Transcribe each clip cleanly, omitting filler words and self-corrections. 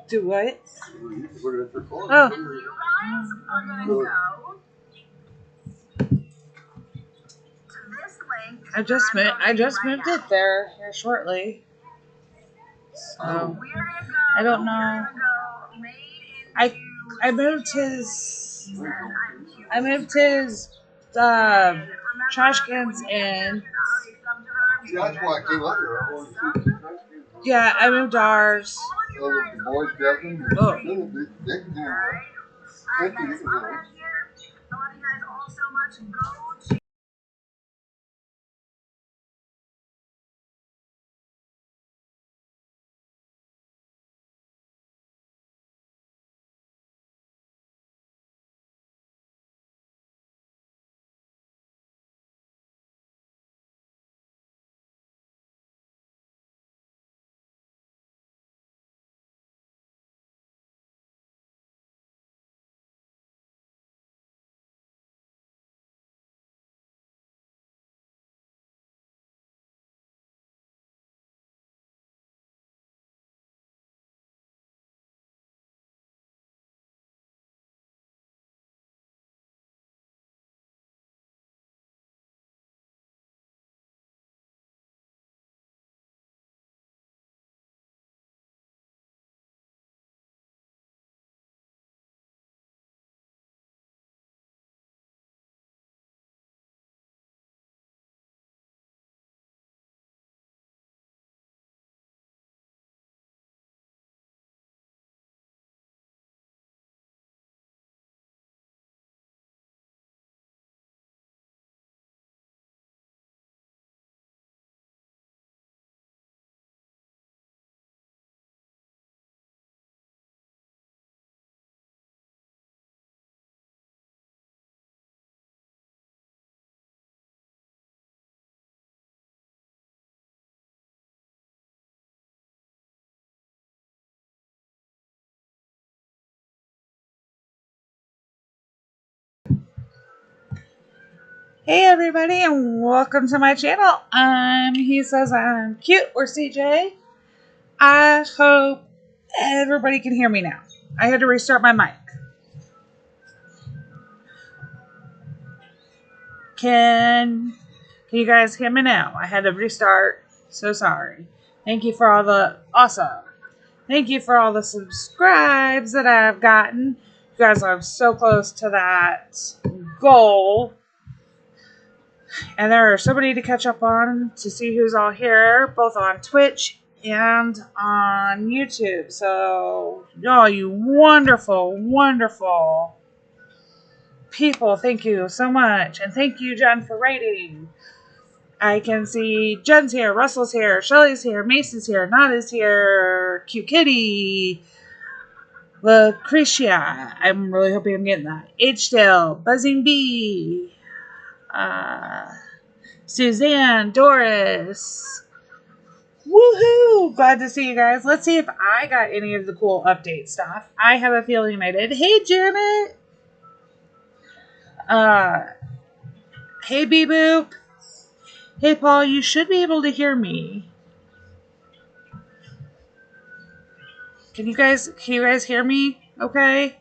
Do what? Oh. I just moved it there here shortly. So I don't know. I moved his trash cans in. That's why I came up here. Yeah, I moved ours. The boys got them. Oh. They can do it. Thank you. You can do it. Hey everybody, and welcome to my channel. He says I'm cute, or CJ. I hope everybody can hear me now. I had to restart my mic. Can you guys hear me now? I had to restart. So sorry. Thank you for all the awesome. Thank you for all the subscribes that I've gotten. You guys, I'm so close to that goal. And there are so many to catch up on to see who's all here, both on Twitch and on YouTube. So, y'all, you wonderful, wonderful people, thank you so much. And thank you, Jen, for rating. I can see Jen's here, Russell's here, Shelly's here, Mason's here, Nada's here, Cute Kitty, Lucretia. I'm really hoping I'm getting that. H-Dale, Buzzing Bee, Suzanne, Doris. Woohoo! Glad to see you guys. Let's see if I got any of the cool update stuff. I have a feeling I did. Hey, Janet. Hey, Bee-Boop. Hey, Paul. You should be able to hear me. Can you guys hear me? Okay.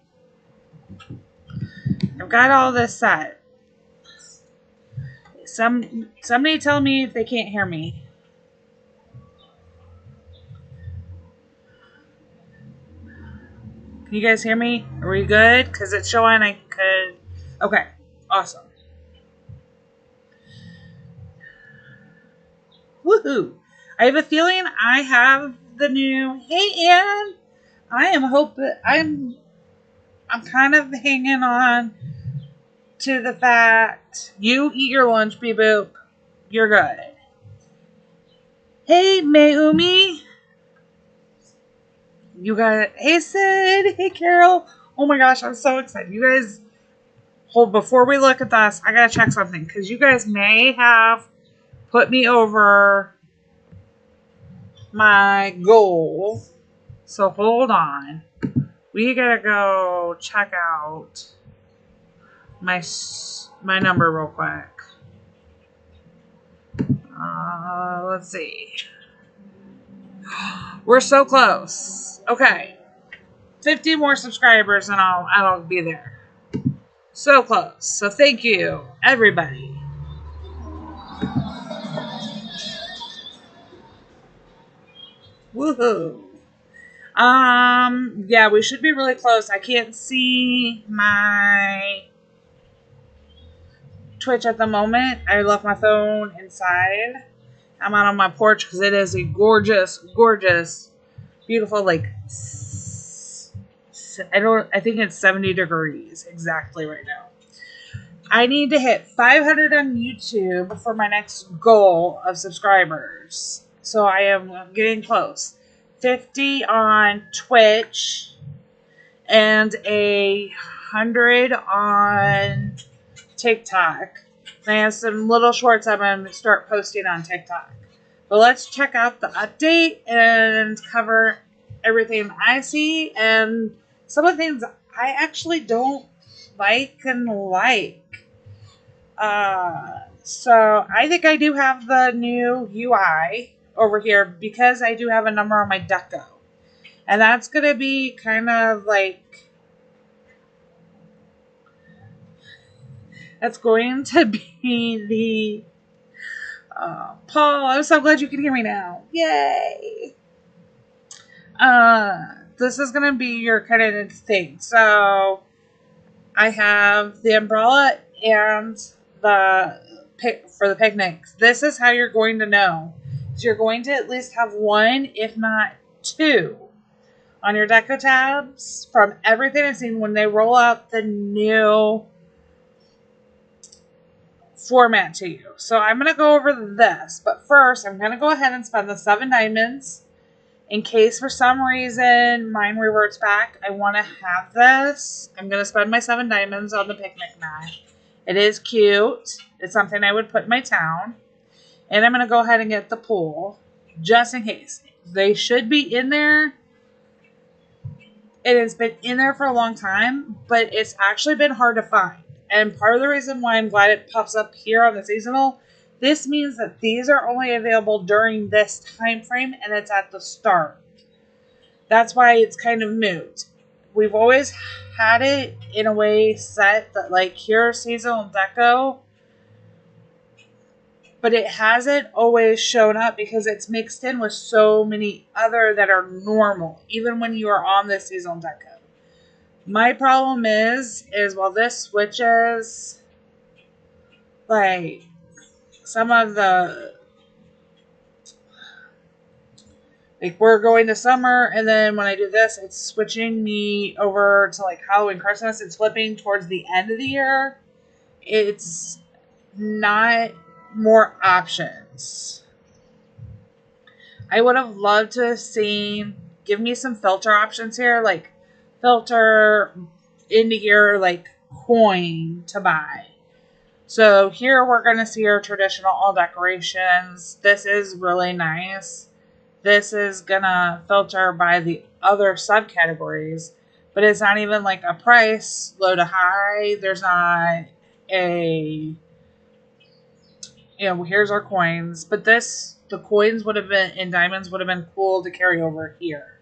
I've got all this set. Somebody tell me if they can't hear me. Can you guys hear me? Are we good? Because it's showing I could. Okay. Awesome. Woohoo! I have a feeling I have the new. Hey, Ann. I'm kind of hanging on to the fact you eat your lunch, Bee Boop. You're good. Hey, Mayumi. You got it. Hey, Sid. Hey, Carol. Oh my gosh, I'm so excited. You guys, hold, before we look at this, I gotta check something, because you guys may have put me over my goal. So hold on. We gotta go check out my number real quick. Let's see. We're so close. Okay. 50 more subscribers and I'll be there. So close. So thank you, everybody. Woohoo. Yeah, we should be really close. I can't see my Twitch at the moment. I left my phone inside. I'm out on my porch because it is a gorgeous, gorgeous, beautiful, like, I think it's 70 degrees exactly right now. I need to hit 500 on YouTube for my next goal of subscribers. So I am getting close. 50 on Twitch and 100 on TikTok. I have some little shorts I'm going to start posting on TikTok. But let's check out the update and cover everything I see and some of the things I actually don't like and like. So I think I do have the new UI over here because I do have a number on my deco. And that's going to be kind of like, that's going to be the, Paul, I'm so glad you can hear me now. Yay. This is going to be your kind of thing. So I have the umbrella and the for the picnics. This is how you're going to know. So you're going to at least have one, if not two, on your deco tabs from everything I've seen when they roll out the new format to you. So I'm going to go over this, but first I'm going to go ahead and spend the 7 diamonds in case for some reason mine reverts back. I want to have this. I'm going to spend my 7 diamonds on the picnic mat. It is cute. It's something I would put in my town. And I'm going to go ahead and get the pool just in case. They should be in there. It has been in there for a long time, but it's actually been hard to find. And part of the reason why I'm glad it pops up here on the seasonal, this means that these are only available during this time frame and it's at the start. That's why it's kind of moot. We've always had it in a way set that like here's seasonal deco, but it hasn't always shown up because it's mixed in with so many other that are normal, even when you are on this seasonal deco. My problem is while this switches, like, some of the, like, we're going to summer, and then when I do this, it's switching me over to, like, Halloween, Christmas. It's flipping towards the end of the year. It's not more options. I would have loved to have seen, give me some filter options here, like, filter into your, like, coin to buy. So here we're going to see our traditional all decorations. This is really nice. This is going to filter by the other subcategories, but it's not even like a price, low to high. There's not a, here's our coins. But the coins would have been, and diamonds would have been cool to carry over here.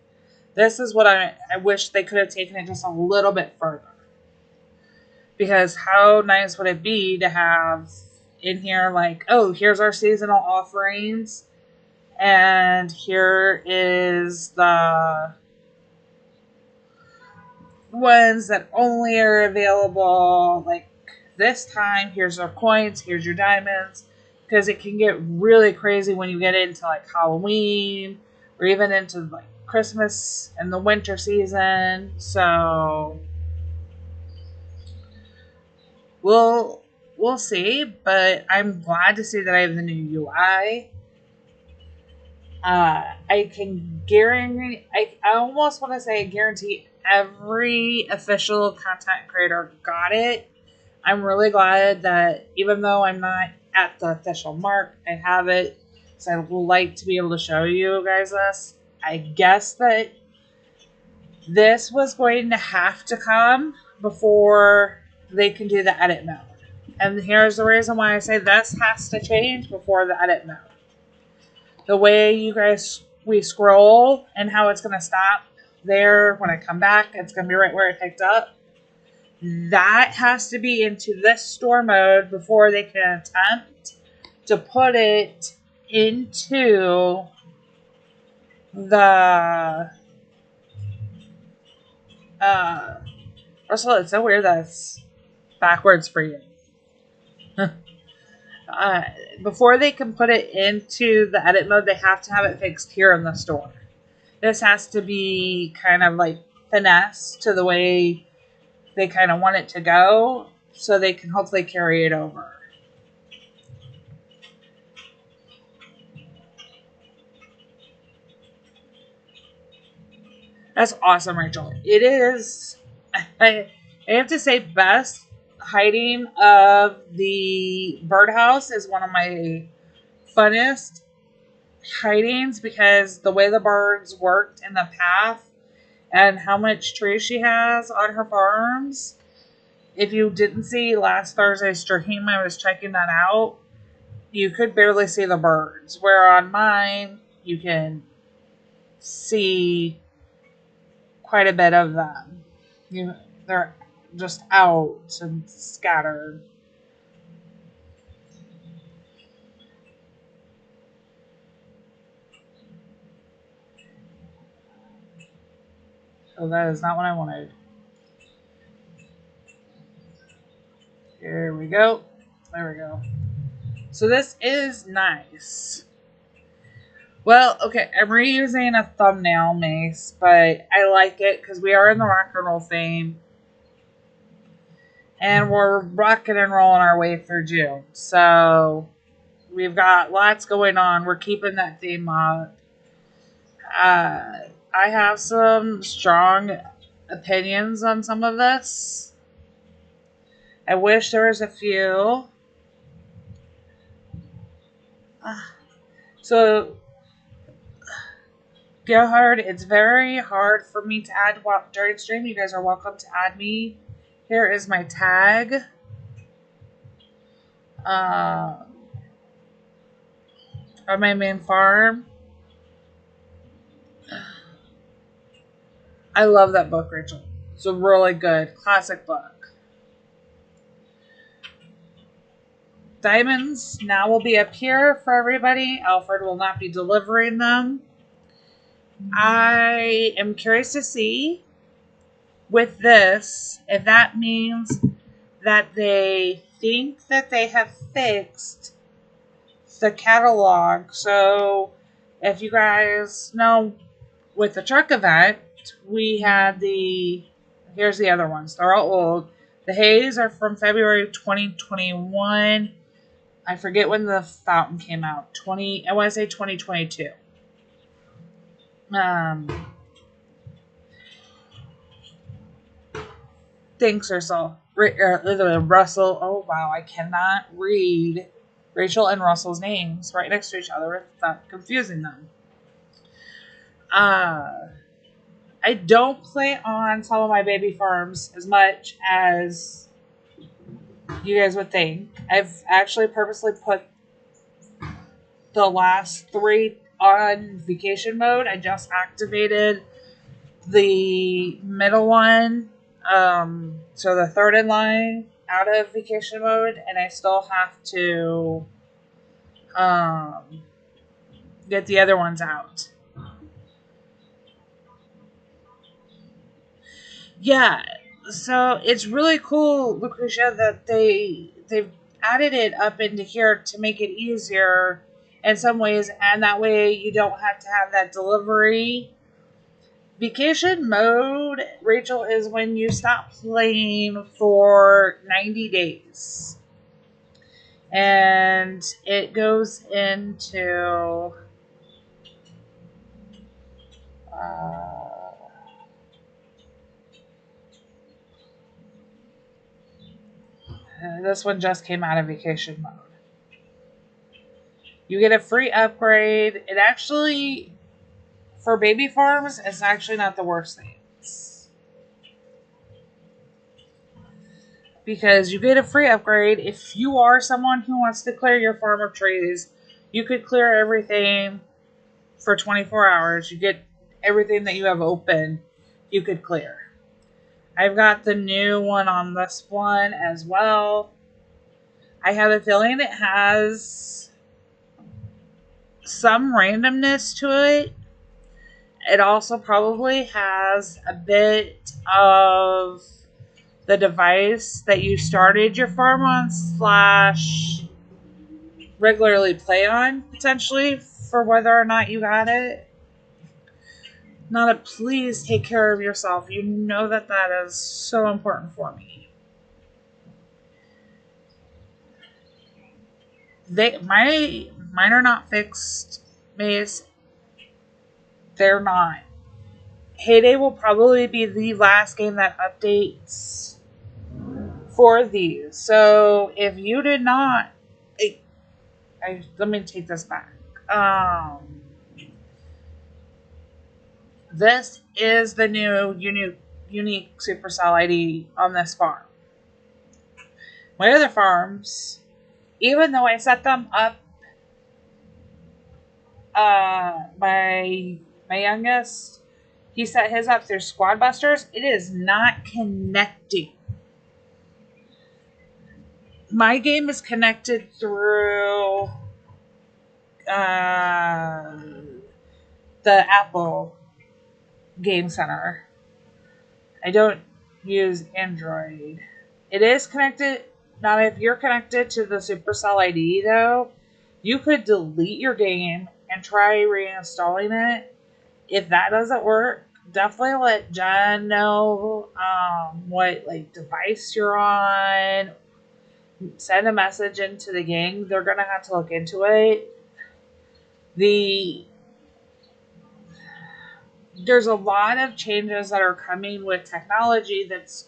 This is what I wish they could have taken it just a little bit further. Because how nice would it be to have in here, like, oh, here's our seasonal offerings. And here is the ones that only are available, like, this time. Here's our coins. Here's your diamonds. Because it can get really crazy when you get into, like, Halloween. Or even into, like, Christmas and the winter season. So we'll see, but I'm glad to see that I have the new UI. I can guarantee, I almost want to say guarantee every official content creator got it. I'm really glad that even though I'm not at the official mark, I have it. So I would like to be able to show you guys this. I guess that this was going to have to come before they can do the edit mode. And here's the reason why I say this has to change before the edit mode. The way you guys we scroll and how it's going to stop there when I come back. It's going to be right where I picked up. That has to be into this store mode before they can attempt to put it into the Russell, it's so weird that it's backwards for you. Before they can put it into the edit mode, they have to have it fixed here in the store. This has to be kind of like finesse to the way they kind of want it to go, so they can hopefully carry it over. That's awesome, Rachel. It is, I have to say, best hiding of the birdhouse is one of my funnest hidings, because the way the birds worked in the path and how much tree she has on her farms. If you didn't see last Thursday's stream, I was checking that out. You could barely see the birds, where on mine you can see quite a bit of them. They're just out and scattered. So that is not what I wanted. Here we go. There we go. So this is nice. Well, okay, I'm reusing a thumbnail mace, but I like it because we are in the rock and roll theme. And we're rocking and rolling our way through June. So we've got lots going on. We're keeping that theme up. I have some strong opinions on some of this. I wish there was a few. So, Gerhard, it's very hard for me to add during stream. You guys are welcome to add me. Here is my tag. On my main farm. I love that book, Rachel. It's a really good classic book. Diamonds now will be up here for everybody. Alfred will not be delivering them. I am curious to see with this if that means that they think that they have fixed the catalog. So if you guys know, with the truck event, we had here's the other ones. They're all old. The Haze are from February 2021. I forget when the fountain came out. I want to say 2022. Thanks, Russell. Russell. Oh, wow. I cannot read Rachel and Russell's names right next to each other without confusing them. I don't play on some of my baby farms as much as you guys would think. I've actually purposely put the last 3 on vacation mode. I just activated the middle one, so the third in line out of vacation mode, and I still have to get the other ones out. Yeah, so it's really cool, Lucretia, that they've added it up into here to make it easier in some ways, and that way you don't have to have that delivery. Vacation mode, Rachel, is when you stop playing for 90 days. And it goes into this one just came out of vacation mode. You get a free upgrade. It actually, for baby farms, it's actually not the worst things. Because you get a free upgrade. If you are someone who wants to clear your farm of trees, you could clear everything for 24 hours. You get everything that you have open, you could clear. I've got the new one on this one as well. I have a feeling it has some randomness to it. It also probably has a bit of the device that you started your farm on slash regularly play on, potentially, for whether or not you got it. Nana, please take care of yourself. You know that that is so important for me. Mine are not fixed, Maze. They're not. Heyday will probably be the last game that updates for these. So if you did not, let me take this back. This is the new unique Supercell ID on this farm. My other farms, even though I set them up, my youngest, he set his up through Squad Busters. It is not connecting. My game is connected through the Apple Game Center. I don't use Android. It is connected. Now, if you're connected to the Supercell ID, though, you could delete your game and try reinstalling it. If that doesn't work, definitely let Jen know what device you're on. Send a message into the gang. They're gonna have to look into it. There's a lot of changes that are coming with technology that's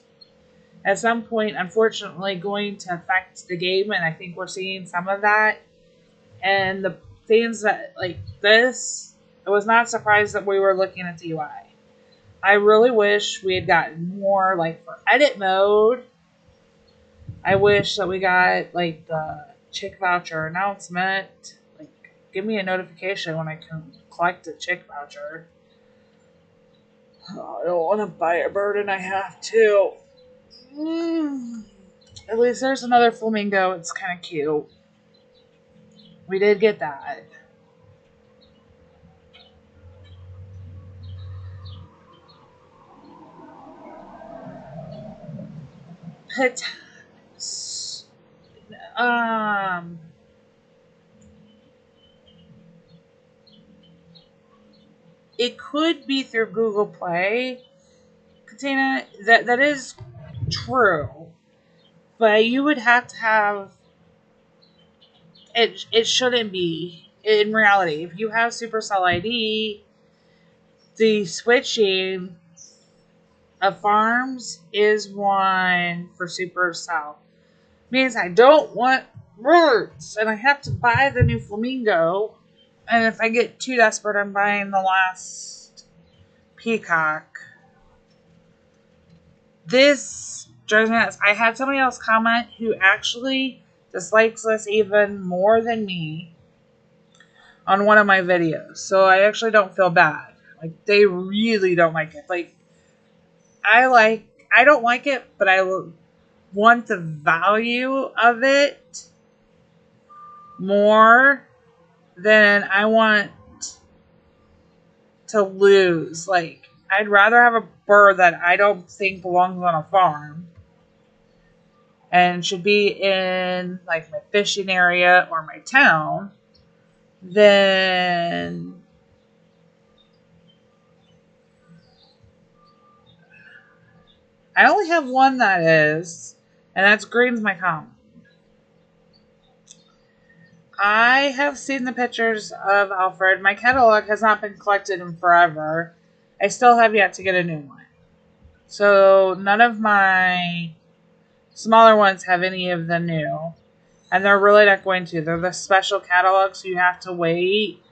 at some point, unfortunately, going to affect the game, and I think we're seeing some of that. And the things that, like this, I was not surprised that we were looking at the UI. I really wish we had gotten more, for edit mode. I wish that we got, the chick voucher announcement. Give me a notification when I can collect a chick voucher. Oh, I don't want to buy a bird, and I have to. At least there's another flamingo. It's kind of cute. We did get that. But, it could be through Google Play, Katina. That is true, but you would have to have it. It shouldn't be in reality. If you have Supercell ID, the switching of farms is one for Supercell. Means I don't want birds, and I have to buy the new flamingo. And if I get too desperate, I'm buying the last peacock. This drives me nuts. I had somebody else comment who actually dislikes this even more than me on one of my videos. So I actually don't feel bad. They really don't like it. I don't like it, but I want the value of it more than I want to lose. I'd rather have a bird that I don't think belongs on a farm and should be in my fishing area or my town than I only have one that is, and that's Green's my common. I have seen the pictures of Alfred. My catalog has not been collected in forever. I still have yet to get a new one. So none of my smaller ones have any of the new. And they're really not going to. They're the special catalog, so you have to wait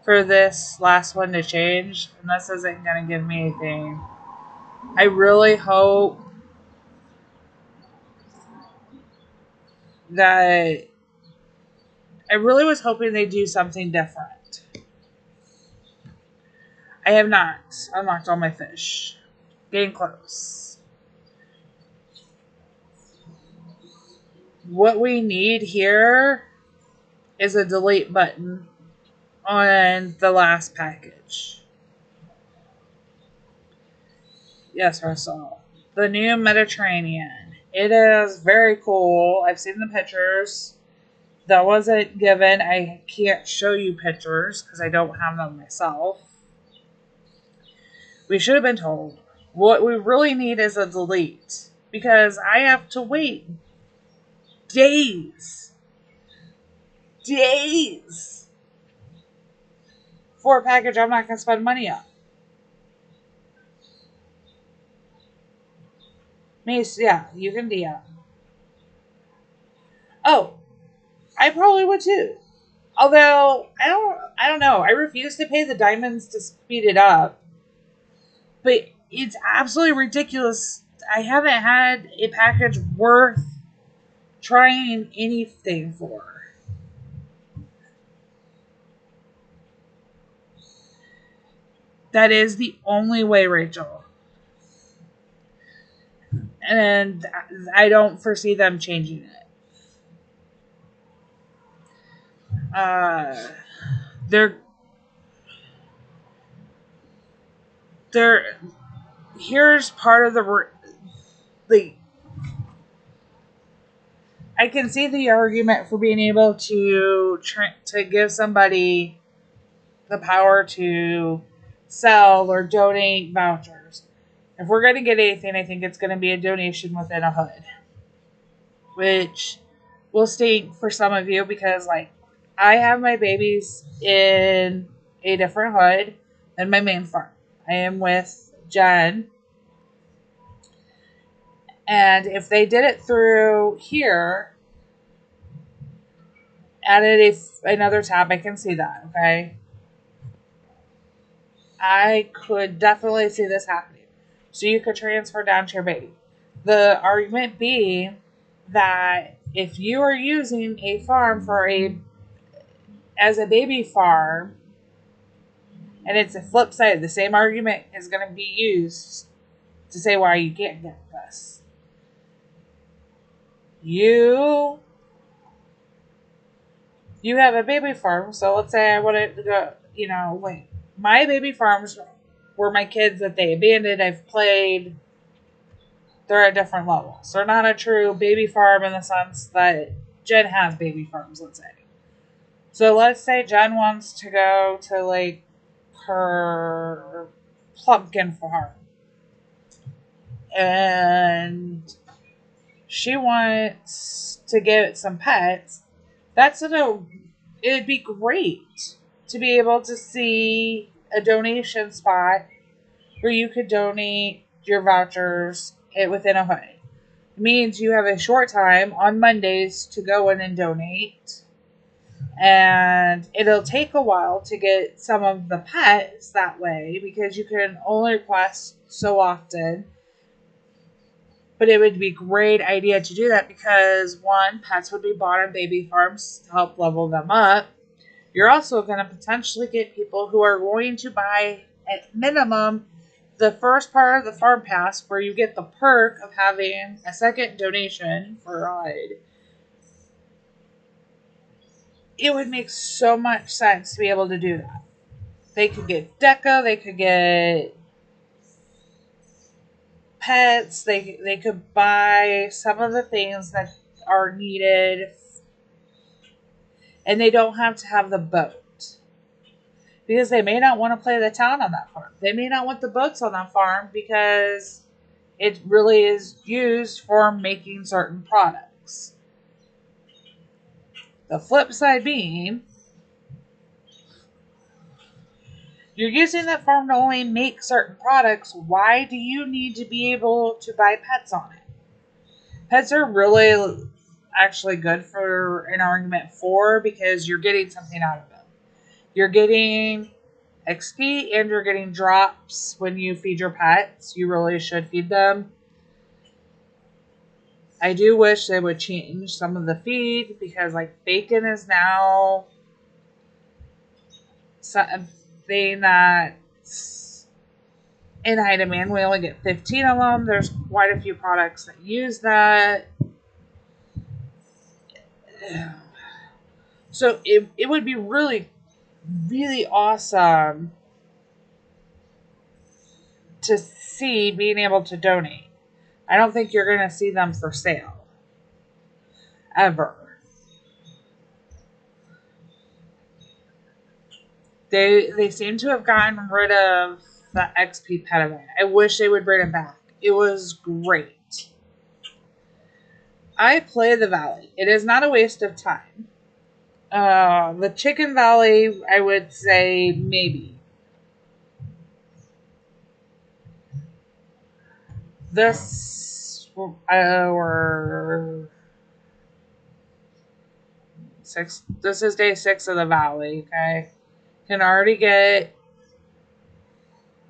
for this last one to change. And this isn't going to give me anything. I really hope that... I really was hoping they'd do something different. I have not unlocked all my fish. Getting close. What we need here is a delete button on the last package. Yes, Russell. The new Mediterranean. It is very cool. I've seen the pictures. That wasn't given. I can't show you pictures because I don't have them myself. We should have been told. What we really need is a delete because I have to wait days for a package I'm not going to spend money on. Mace, yeah, you can DM. Oh, I probably would too. Although I don't know. I refuse to pay the diamonds to speed it up. But it's absolutely ridiculous. I haven't had a package worth trying anything for. That is the only way, Rachel. And I don't foresee them changing it. They're here's part of the I can see the argument for being able to give somebody the power to sell or donate vouchers. If we're going to get anything, I think it's going to be a donation within a hood, which will stink for some of you because, like, I have my babies in a different hood than my main farm. I am with Jen, and if they did it through here, added another tab, I can see that, okay? I could definitely see this happening. So you could transfer down to your baby. The argument being that if you are using a farm as a baby farm, and it's a flip side, the same argument is going to be used to say why you can't get this. You have a baby farm, so let's say I wanted to go, like my baby farms were my kids that they abandoned. I've played. They're at different levels. They're not a true baby farm in the sense that Jen has baby farms, let's say. So let's say Jen wants to go to like her pumpkin farm. And she wants to get some pets. It'd be great to be able to see a donation spot where you could donate your vouchers within a hood. It means you have a short time on Mondays to go in and donate. And it'll take a while to get some of the pets that way because you can only request so often. But it would be a great idea to do that because, one, pets would be bought on baby farms to help level them up. You're also going to potentially get people who are going to buy, at minimum, the first part of the farm pass where you get the perk of having a second donation for a ride. It would make so much sense to be able to do that. They could get deco, they could get pets, they could buy some of the things that are needed, and they don't have to have the boat. Because they may not want to play the town on that farm. They may not want the boats on that farm because it really is used for making certain products. The flip side being, you're using that farm to only make certain products. Why do you need to be able to buy pets on it? Pets are really actually good for an argument for because you're getting something out of them. You're getting XP and you're getting drops when you feed your pets. You really should feed them. I do wish they would change some of the feed because like bacon is now something that points in Demand. We only get 15 of them. There's quite a few products that use that. So it would be really, really awesome to see being able to donate. I don't think you're going to see them for sale. Ever. They seem to have gotten rid of the XP pet event. I wish they would bring it back. It was great. I play the Valley. It is not a waste of time. The Chicken Valley, I would say maybe. This or 6. This is day 6 of the Valley. Okay, can already get.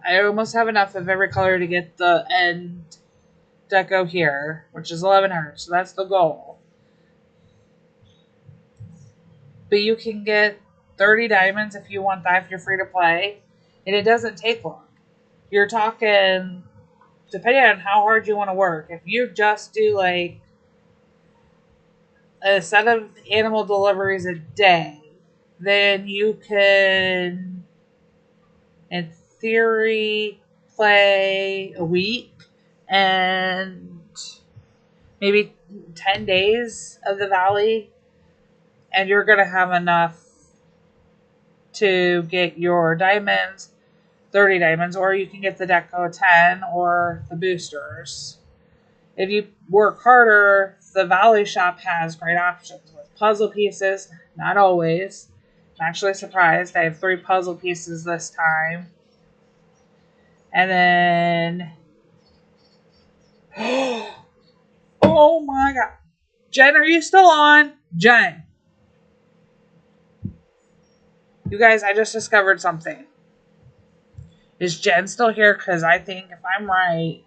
I almost have enough of every color to get the end deco here, which is 1100. So that's the goal. But you can get 30 diamonds if you want that, if you're free to play. And it doesn't take long. You're talking, depending on how hard you want to work, if you just do like a set of animal deliveries a day, then you can, in theory, play a week and maybe 10 days of the Valley, and you're going to have enough to get your diamonds, 30 diamonds, or you can get the Deco 10 or the boosters. If you work harder, the Valley shop has great options with puzzle pieces. Not always. I'm actually surprised. I have 3 puzzle pieces this time. And then... oh my god. Jen, are you still on? Jen. You guys, I just discovered something. Is Jen still here? Because I think if I'm right,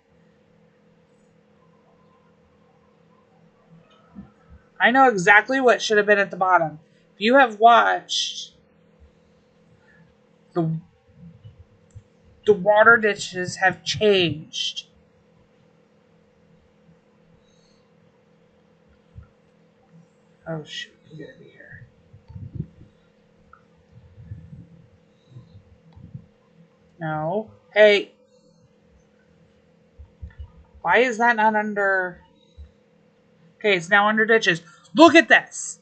I know exactly what should have been at the bottom. If you have watched, the water ditches have changed. Oh shoot, you gotta be here. No. Hey. Why is that not under... Okay, it's now under ditches. Look at this.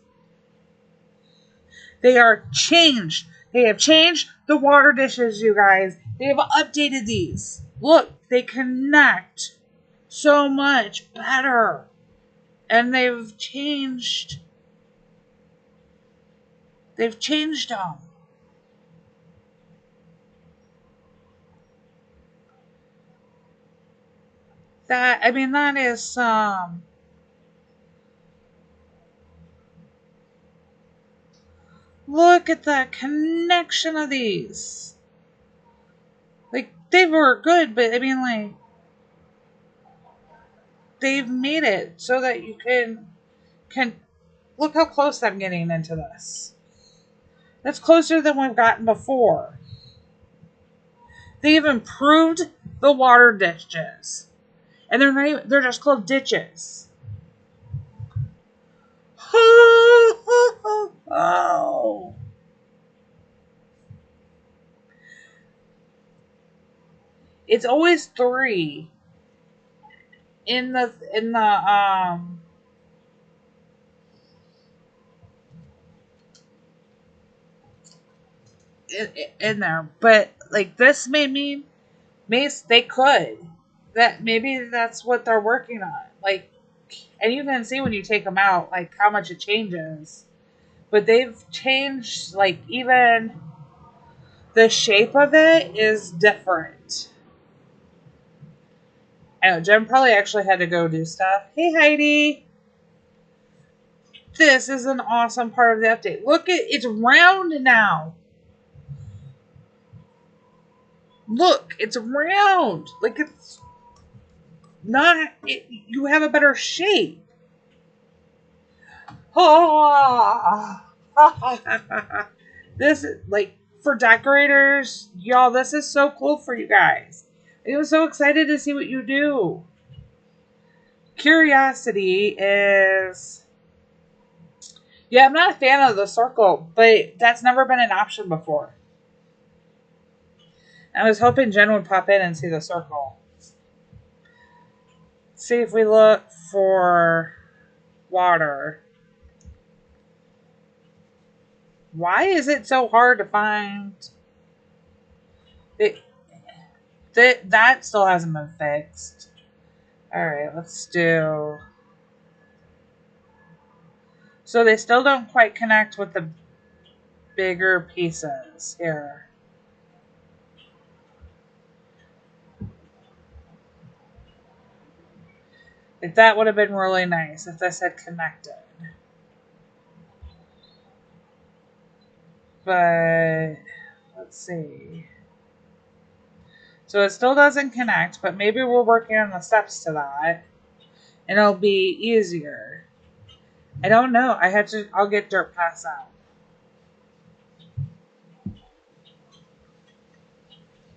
They are changed. They have changed the water dishes, you guys. They have updated these. Look, they connect so much better. And they've changed. They've changed them. That is look at the connection of these. Like, they were good, but like, they've made it so that you can look how close I'm getting into this. That's closer than we've gotten before. They've improved the water ditches. And they're just called ditches. Oh. It's always 3 in the in there, but like this they could, that maybe that's what they're working on, like, and you can see when you take them out like how much it changes, but they've changed, like, even the shape of it is different. I know Jen probably actually had to go do stuff. Hey Heidi, this is an awesome part of the update. Look, it's round now. Look, it's round. Like, it's not... you have a better shape. Oh. This is, like, for decorators. Y'all, this is so cool for you guys. I'm so excited to see what you do. Curiosity is... Yeah, I'm not a fan of the circle, but that's never been an option before. I was hoping Jen would pop in and see the circle. See if we look for water. Why is it so hard to find? That still hasn't been fixed. Alright, let's do... So they still don't quite connect with the bigger pieces here. Like, that would have been really nice if this had connected. But let's see. So it still doesn't connect, but maybe we're working on the steps to that. And it'll be easier. I don't know. I'll get dirt pass out.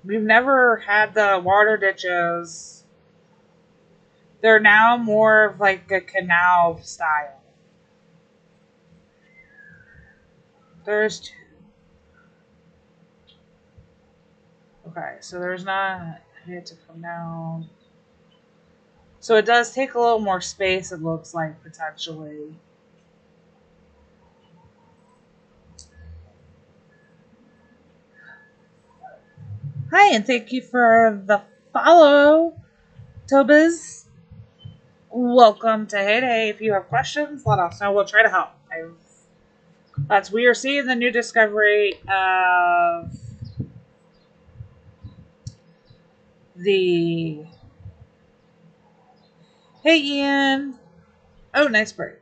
We've never had the water ditches. They're now more of like a canal style. There's two. Okay, so there's not... I had to come down. So it does take a little more space, it looks like, potentially. Hi, and thank you for the follow, Tobis. Welcome to Heyday. If you have questions, let us know. We'll try to help. We are seeing the new discovery of the... Hey, Ian. Oh, nice bird.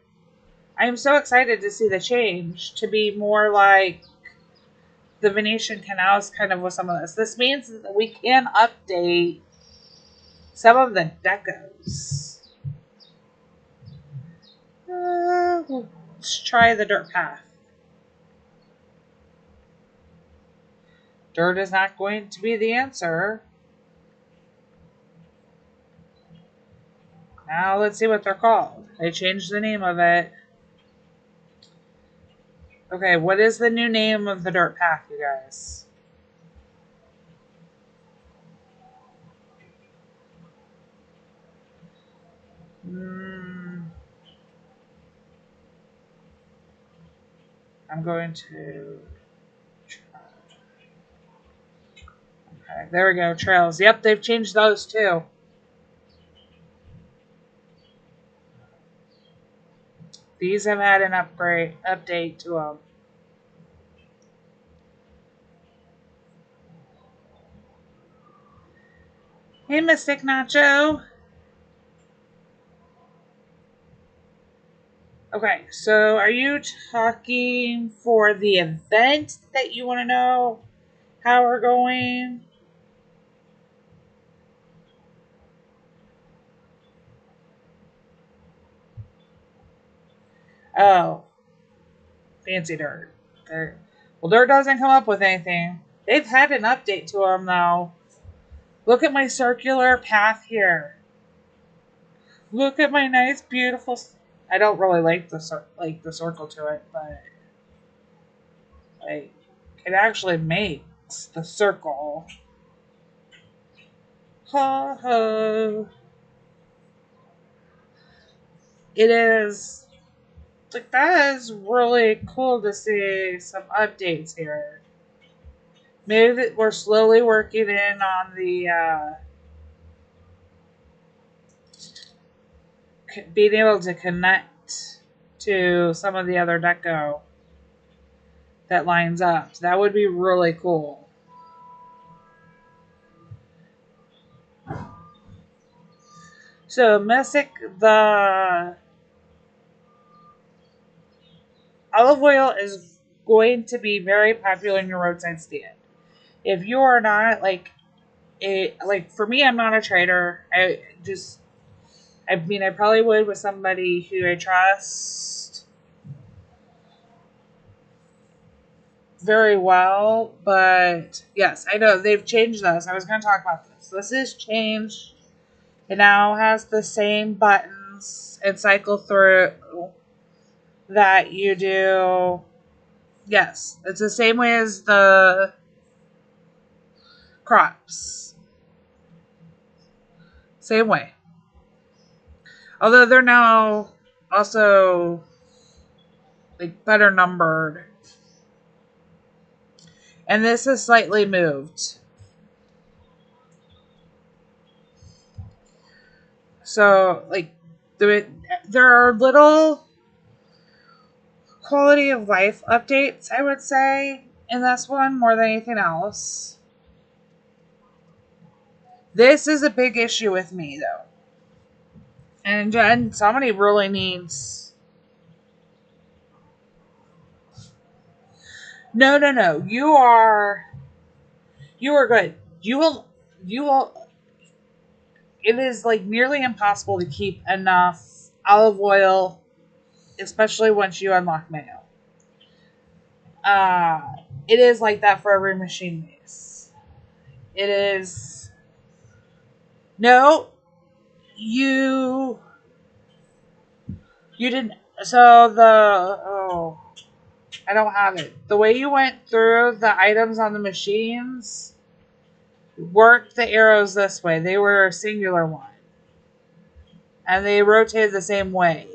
I am so excited to see the change to be more like the Venetian canals kind of with some of this. This means that we can update some of the decos. Let's try the dirt path. Dirt is not going to be the answer. Now let's see what they're called. They changed the name of it. Okay, what is the new name of the dirt path, you guys? I'm going to try. Okay, there we go. Trails. Yep, they've changed those too. These have had an update to them. Hey, Mystic Nacho. Okay, so are you talking for the event that you want to know how we're going? Oh, fancy dirt. Well, dirt doesn't come up with anything. They've had an update to them, though. Look at my circular path here. Look at my nice, beautiful... I don't really like the circle to it, but like, it actually makes the circle. Ha ha. It is... Like, that is really cool to see some updates here. Maybe that we're slowly working in on the being able to connect to some of the other deco that lines up. That would be really cool. So, Messick, the olive oil is going to be very popular in your roadside stand. If you are not for me, I'm not a trader. I mean, I probably would with somebody who I trust. very well, but yes, I know they've changed this. I was going to talk about this. This is changed. It now has the same buttons and cycle through that you do. Yes, it's the same way as the crops. Same way. Although they're now also like better numbered. And this is slightly moved. So, like, there are little quality of life updates, I would say, in this one more than anything else. This is a big issue with me, though. And somebody really needs. No, no, no. You are good. You will. It is like nearly impossible to keep enough olive oil, especially once you unlock mayo. Uh, it is like that for every machine base. It is. No, you you didn't. So I don't have it. The way you went through the items on the machines worked the arrows this way. They were a singular one, and they rotated the same way.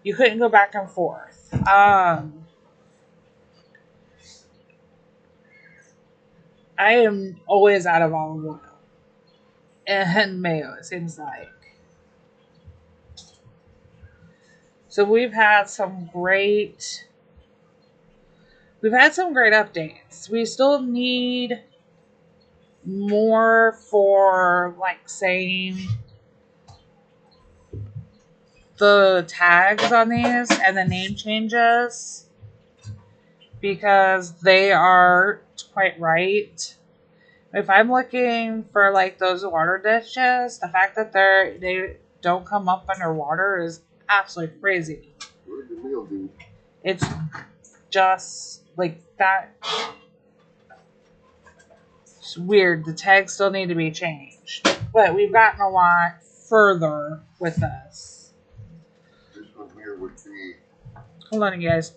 You couldn't go back and forth. I am always out of olive oil and mayo. It seems like. So we've had some great updates. We still need more for like saying the tags on these and the name changes because they aren't quite right. If I'm looking for like those water dishes, the fact that they don't come up underwater is absolutely crazy. Where'd the meal be? It's just like that. It's weird. The tags still need to be changed, but we've gotten a lot further with this. This one here would be. Hold on, you guys.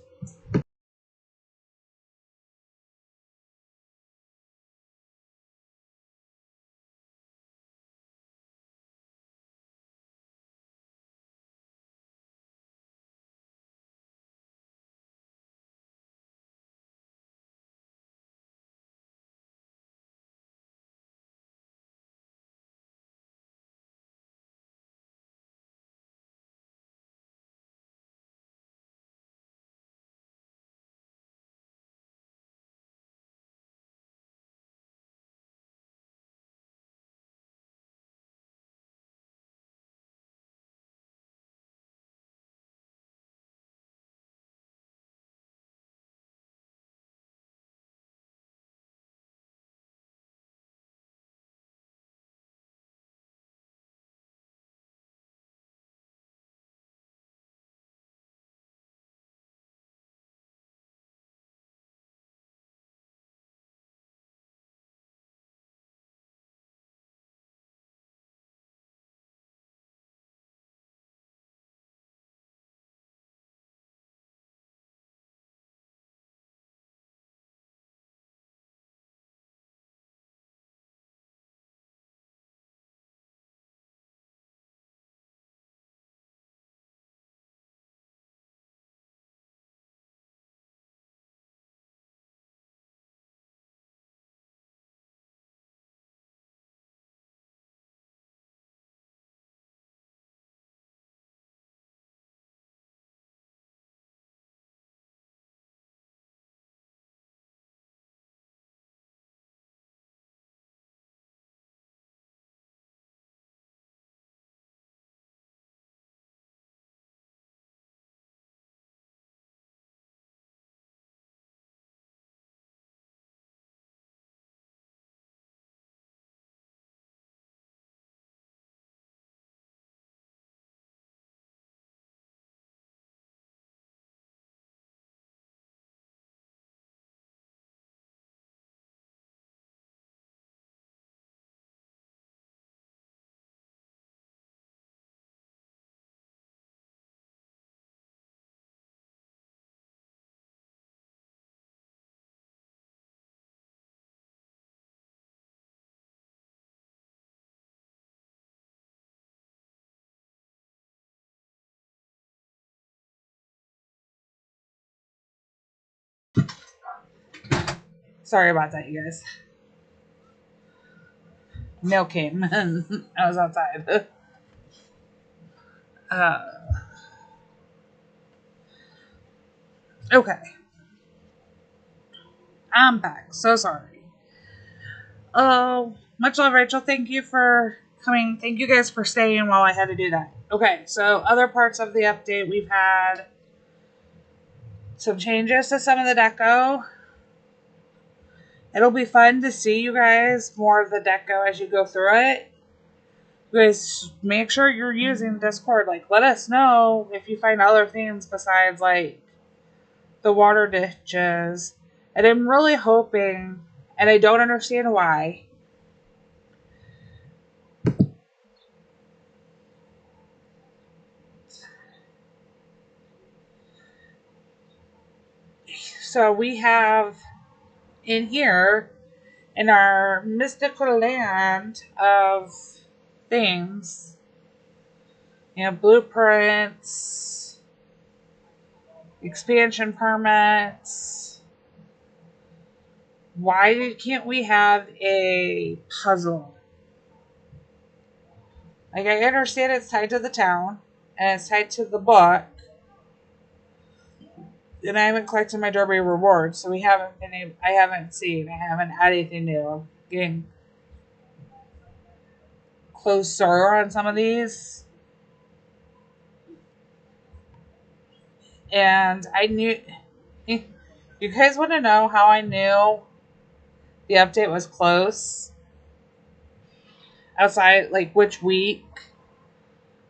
Sorry about that, you guys. Mail came and I was outside. Uh, okay. I'm back. So sorry. Oh, much love, Rachel. Thank you for coming. Thank you guys for staying while I had to do that. Okay, so other parts of the update, we've had some changes to some of the deco. It'll be fun to see you guys more of the deco as you go through it. You guys make sure you're using Discord. Like, let us know if you find other things besides like the water ditches. And I'm really hoping, and I don't understand why. So we have in here, in our mystical land of things, blueprints, expansion permits. Why can't we have a puzzle? Like, I understand it's tied to the town and it's tied to the book, and I haven't collected my Derby rewards, so I haven't had anything new. I'm getting closer on some of these. And I knew, you guys want to know how I knew the update was close? Outside, like, which week?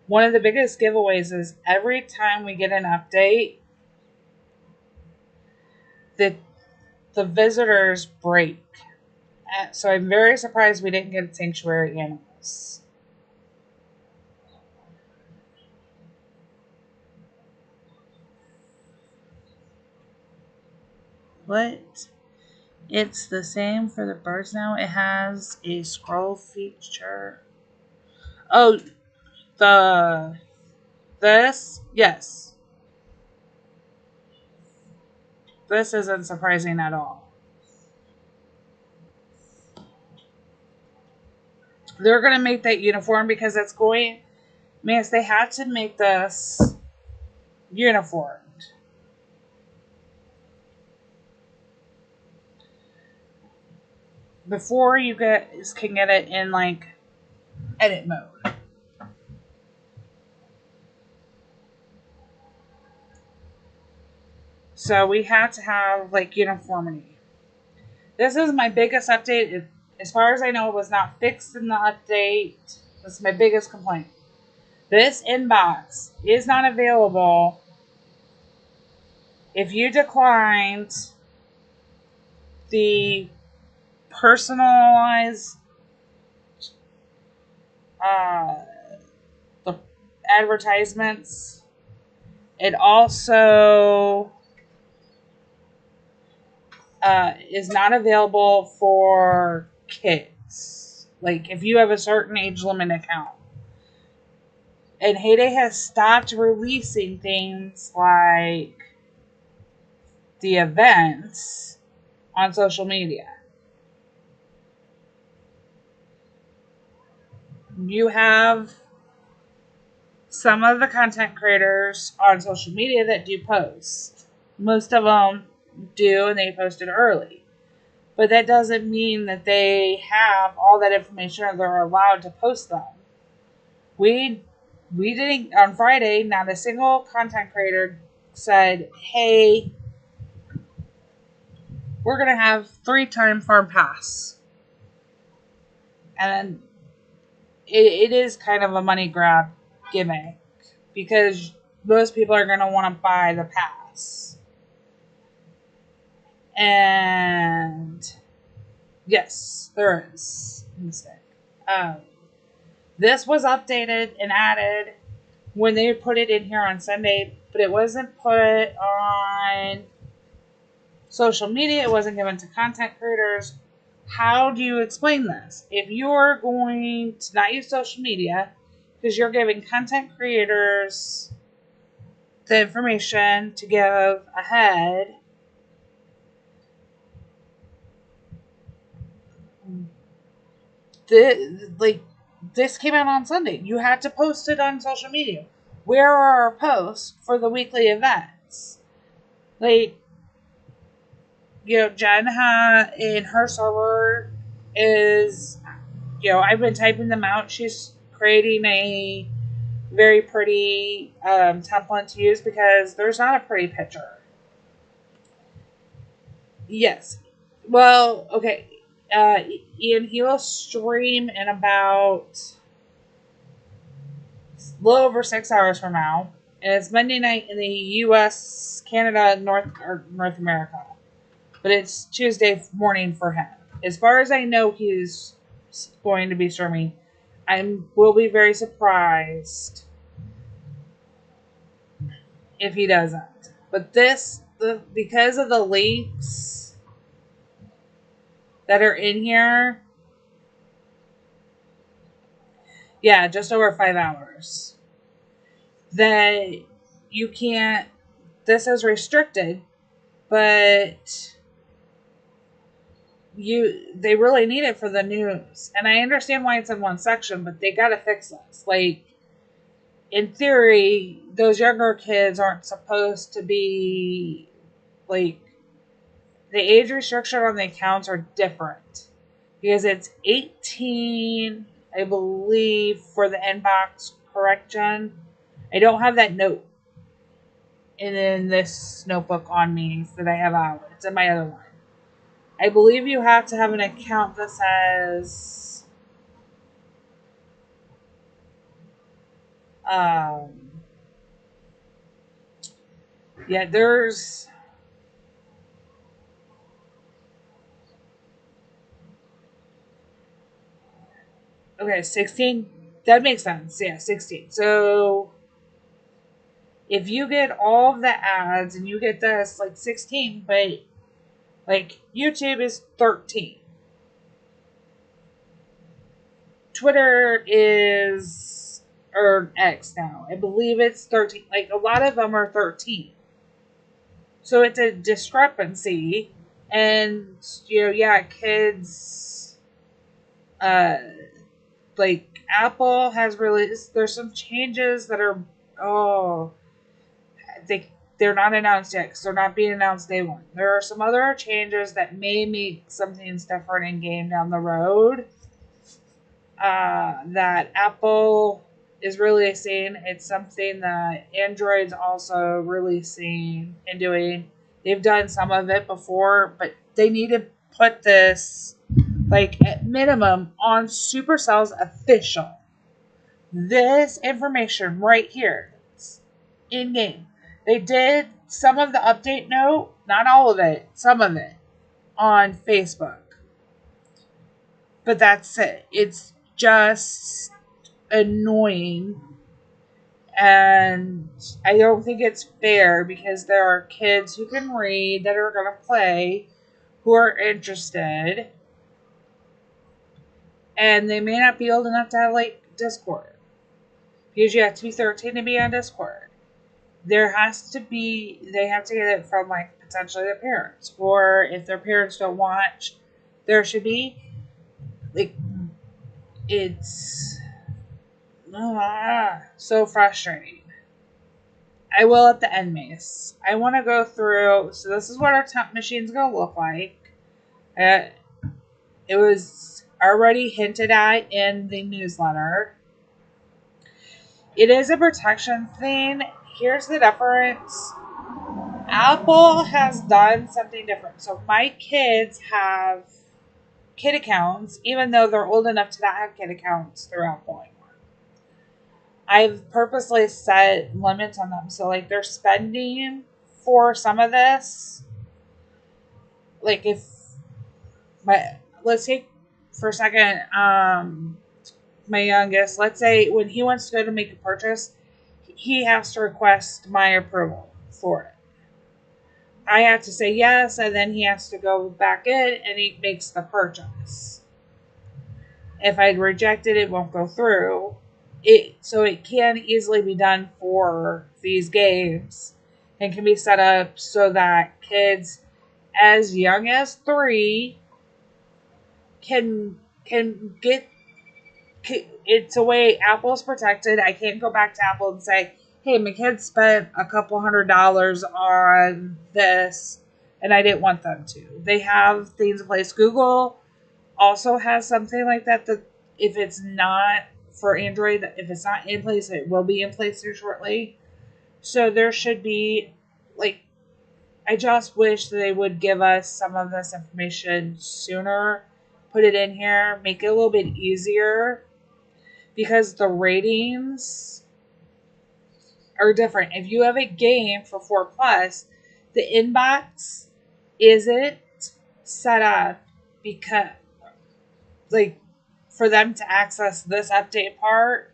One of the biggest giveaways is every time we get an update, the visitors break. So I'm very surprised we didn't get sanctuary animals. What? It's the same for the birds now. It has a scroll feature. Oh, this? Yes. This isn't surprising at all. They're going to make that uniform because it's going... Man, they had to make this uniformed. Before you guys can get it in, like, edit mode. So we had to have, like, uniformity. This is my biggest update. As far as I know, it was not fixed in the update. That's my biggest complaint. This inbox is not available if you declined the personalized the advertisements. It also is not available for kids. Like, if you have a certain age limit account. And Heyday has stopped releasing things like the events on social media. You have some of the content creators on social media that do post. Most of them do, and they post it early. But that doesn't mean that they have all that information or they're allowed to post them. We didn't, on Friday, not a single content creator said, hey, we're going to have 3-time farm pass. And it is kind of a money grab gimmick because most people are going to want to buy the pass. And yes, there is a mistake. This was updated and added when they put it in here on Sunday, but it wasn't put on social media. It wasn't given to content creators. How do you explain this? If you're going to not use social media because you're giving content creators the information to give ahead, this came out on Sunday. You had to post it on social media. Where are our posts for the weekly events? Like, Jen in her server is, I've been typing them out. She's creating a very pretty template to use because there's not a pretty picture. Yes. Well, okay. Ian, he will stream in about a little over 6 hours from now. And it's Monday night in the U.S., Canada, North America. But it's Tuesday morning for him. As far as I know, he's going to be streaming. I will be very surprised if he doesn't. But because of the links that are in here, yeah, just over 5 hours. That you can't. This is restricted, but they really need it for the news. And I understand why it's in one section, but they got to fix this. Like, in theory, those younger kids aren't supposed to be, like, the age restriction on the accounts are different because it's 18, I believe, for the inbox. Correct, Jen? I don't have that note in this notebook on me that I have out. It's in my other one. I believe you have to have an account that says there's okay, 16. That makes sense. Yeah, 16. So if you get all of the ads and you get this like 16, but like YouTube is 13. Twitter is, or X now. I believe it's 13. Like, a lot of them are 13. So it's a discrepancy. And, kids, like, Apple has released, there's some changes that are, they're not announced yet because they're not being announced day one. There are some other changes that may make some things different in game down the road. That Apple is releasing. It's something that Android's also releasing and doing. They've done some of it before, but they need to put this, like, at minimum on Supercell's official. This information right here, in game. They did some of the update note, not all of it, some of it, on Facebook. But that's it. It's just annoying, and I don't think it's fair because there are kids who can read that are going to play, who are interested, and they may not be old enough to have, like, Discord because you have to be 13 to be on Discord. They have to get it from, like, potentially their parents, or if their parents don't watch, there should be, like, it's so frustrating. I will at the end, Mace. I want to go through. So this is what our temp machine's going to look like. It was already hinted at in the newsletter. It is a protection thing. Here's the difference. Apple has done something different. So my kids have kid accounts, even though they're old enough to not have kid accounts through Apple anymore. I've purposely set limits on them. So, like, they're spending for some of this. Like, let's take for a second, my youngest, let's say when he wants to go to make a purchase, he has to request my approval for it. I have to say yes, and then he has to go back in and he makes the purchase. If I reject it, it won't go through. So it can easily be done for these games and can be set up so that kids as young as 3 can get it's a way Apple's protected. I can't go back to Apple and say, hey, my kids spent a couple $100 on this and I didn't want them to. They have things in place. Google also has something like that if it's not for Android, if it's not in place, it will be in place here shortly. So there should be, like, I just wish they would give us some of this information sooner, put it in here, make it a little bit easier, because the ratings are different. If you have a game for 4 plus, the inbox isn't set up because, like, for them to access this update part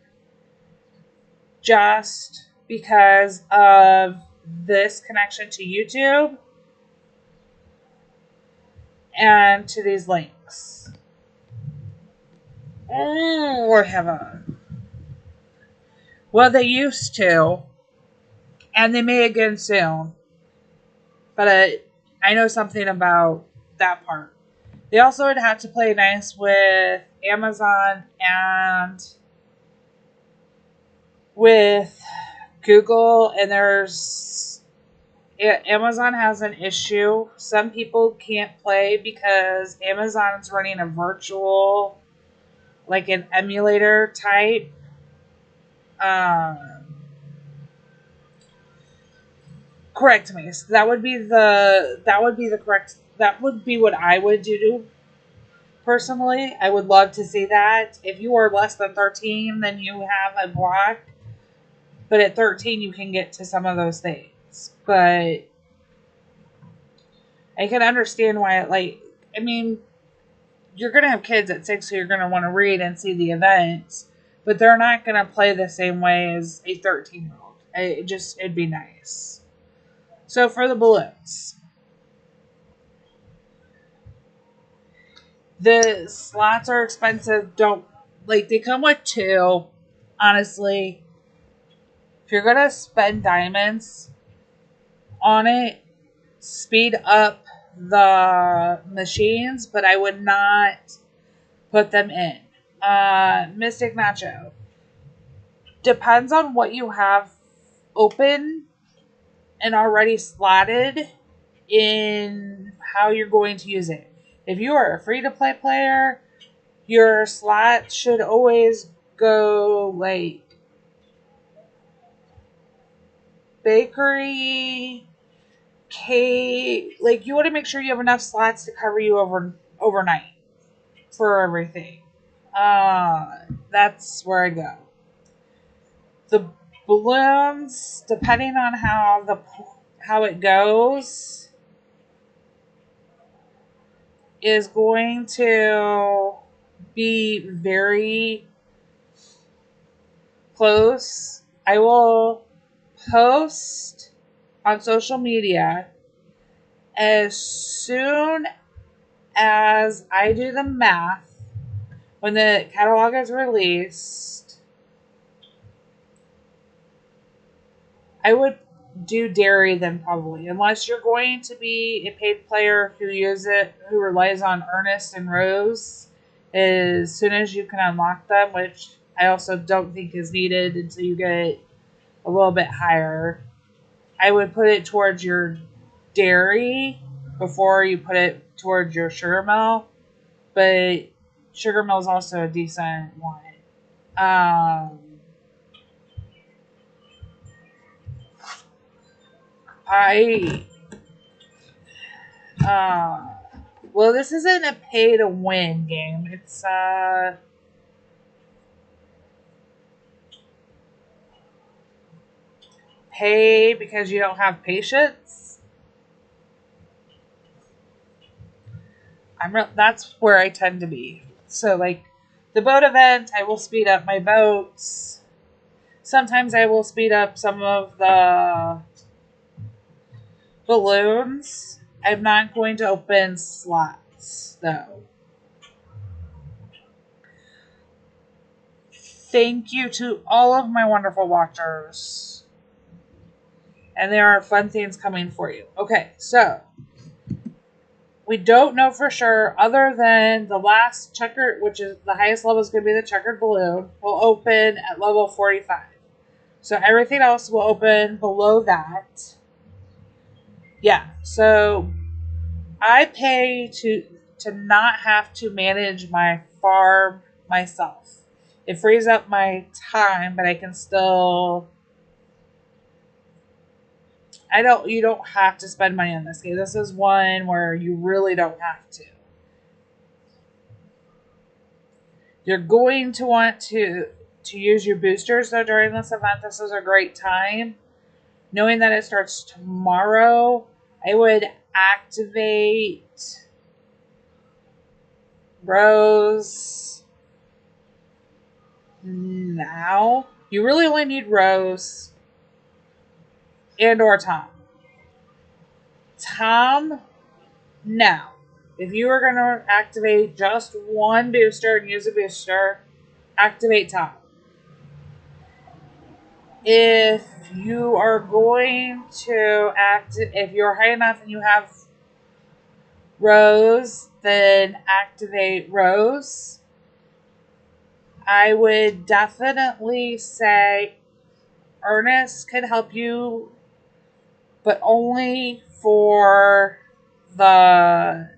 just because of this connection to YouTube and to these links. Oh, Lord heaven. Well, they used to, and they may again soon. But I know something about that part. They also would have to play nice with Amazon and with Google, and Amazon has an issue. Some people can't play because Amazon's running a virtual, like an emulator type. Correct me. So that would be the correct. That would be what I would do. Personally, I would love to see that. If you are less than 13, then you have a block. But at 13, you can get to some of those things. But I can understand why I mean, you're going to have kids at 6 who you're going to want to read and see the events. But they're not going to play the same way as a 13-year-old. It'd be nice. So for the balloons. The slots are expensive. They come with 2. Honestly, if you're going to spend diamonds on it, speed up the machines, but I would not put them in. Mystic Nacho. Depends on what you have open and already slotted in how you're going to use it. If you are a free-to-play player, your slot should always go, like, bakery, cake. Like, you want to make sure you have enough slots to cover you overnight for everything. That's where I go. The balloons, depending on how it goes, is going to be very close. I will post on social media as soon as I do the math when the catalog is released. I would do dairy then, probably, unless you're going to be a paid player who relies on Ernest and Rose as soon as you can unlock them, which I also don't think is needed until you get a little bit higher. I would put it towards your dairy before you put it towards your sugar mill, but sugar mill is also a decent one. Well, this isn't a pay to win game. It's pay because you don't have patience. That's where I tend to be. So, like, the boat event, I will speed up my boats. Sometimes I will speed up some of the balloons. I'm not going to open slots, though. Thank you to all of my wonderful watchers. And there are fun things coming for you. Okay, so We don't know for sure, other than the last checkered, which is the highest level is going to be the checkered balloon, will open at level 45. So everything else will open below that. Yeah, so I pay to not have to manage my farm myself. It frees up my time, but I can still. You don't have to spend money on this game. This is one where you really don't have to. You're going to want to use your boosters though during this event. This is a great time. Knowing that it starts tomorrow, I would activate Rose now. You really only need Rose and or Tom. Tom now. If you are going to activate just one booster and use a booster, activate Tom. If you are going to if you're high enough and you have Rose, then activate Rose. I would definitely say Ernest can help you, but only for the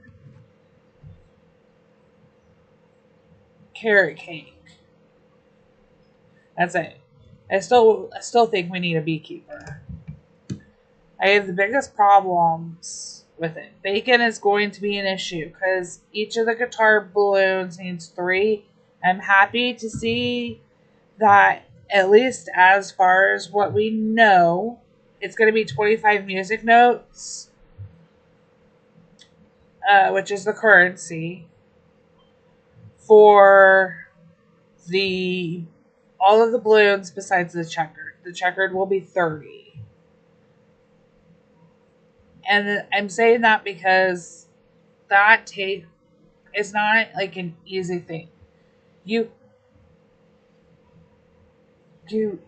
carrot cake. That's it. I still think we need a beekeeper. I have the biggest problems with it. Bacon is going to be an issue because each of the guitar balloons needs 3. I'm happy to see that, at least as far as what we know, it's going to be 25 music notes, which is the currency for all of the balloons besides the checkered. The checkered will be 30. And I'm saying that because that is not like an easy thing. You the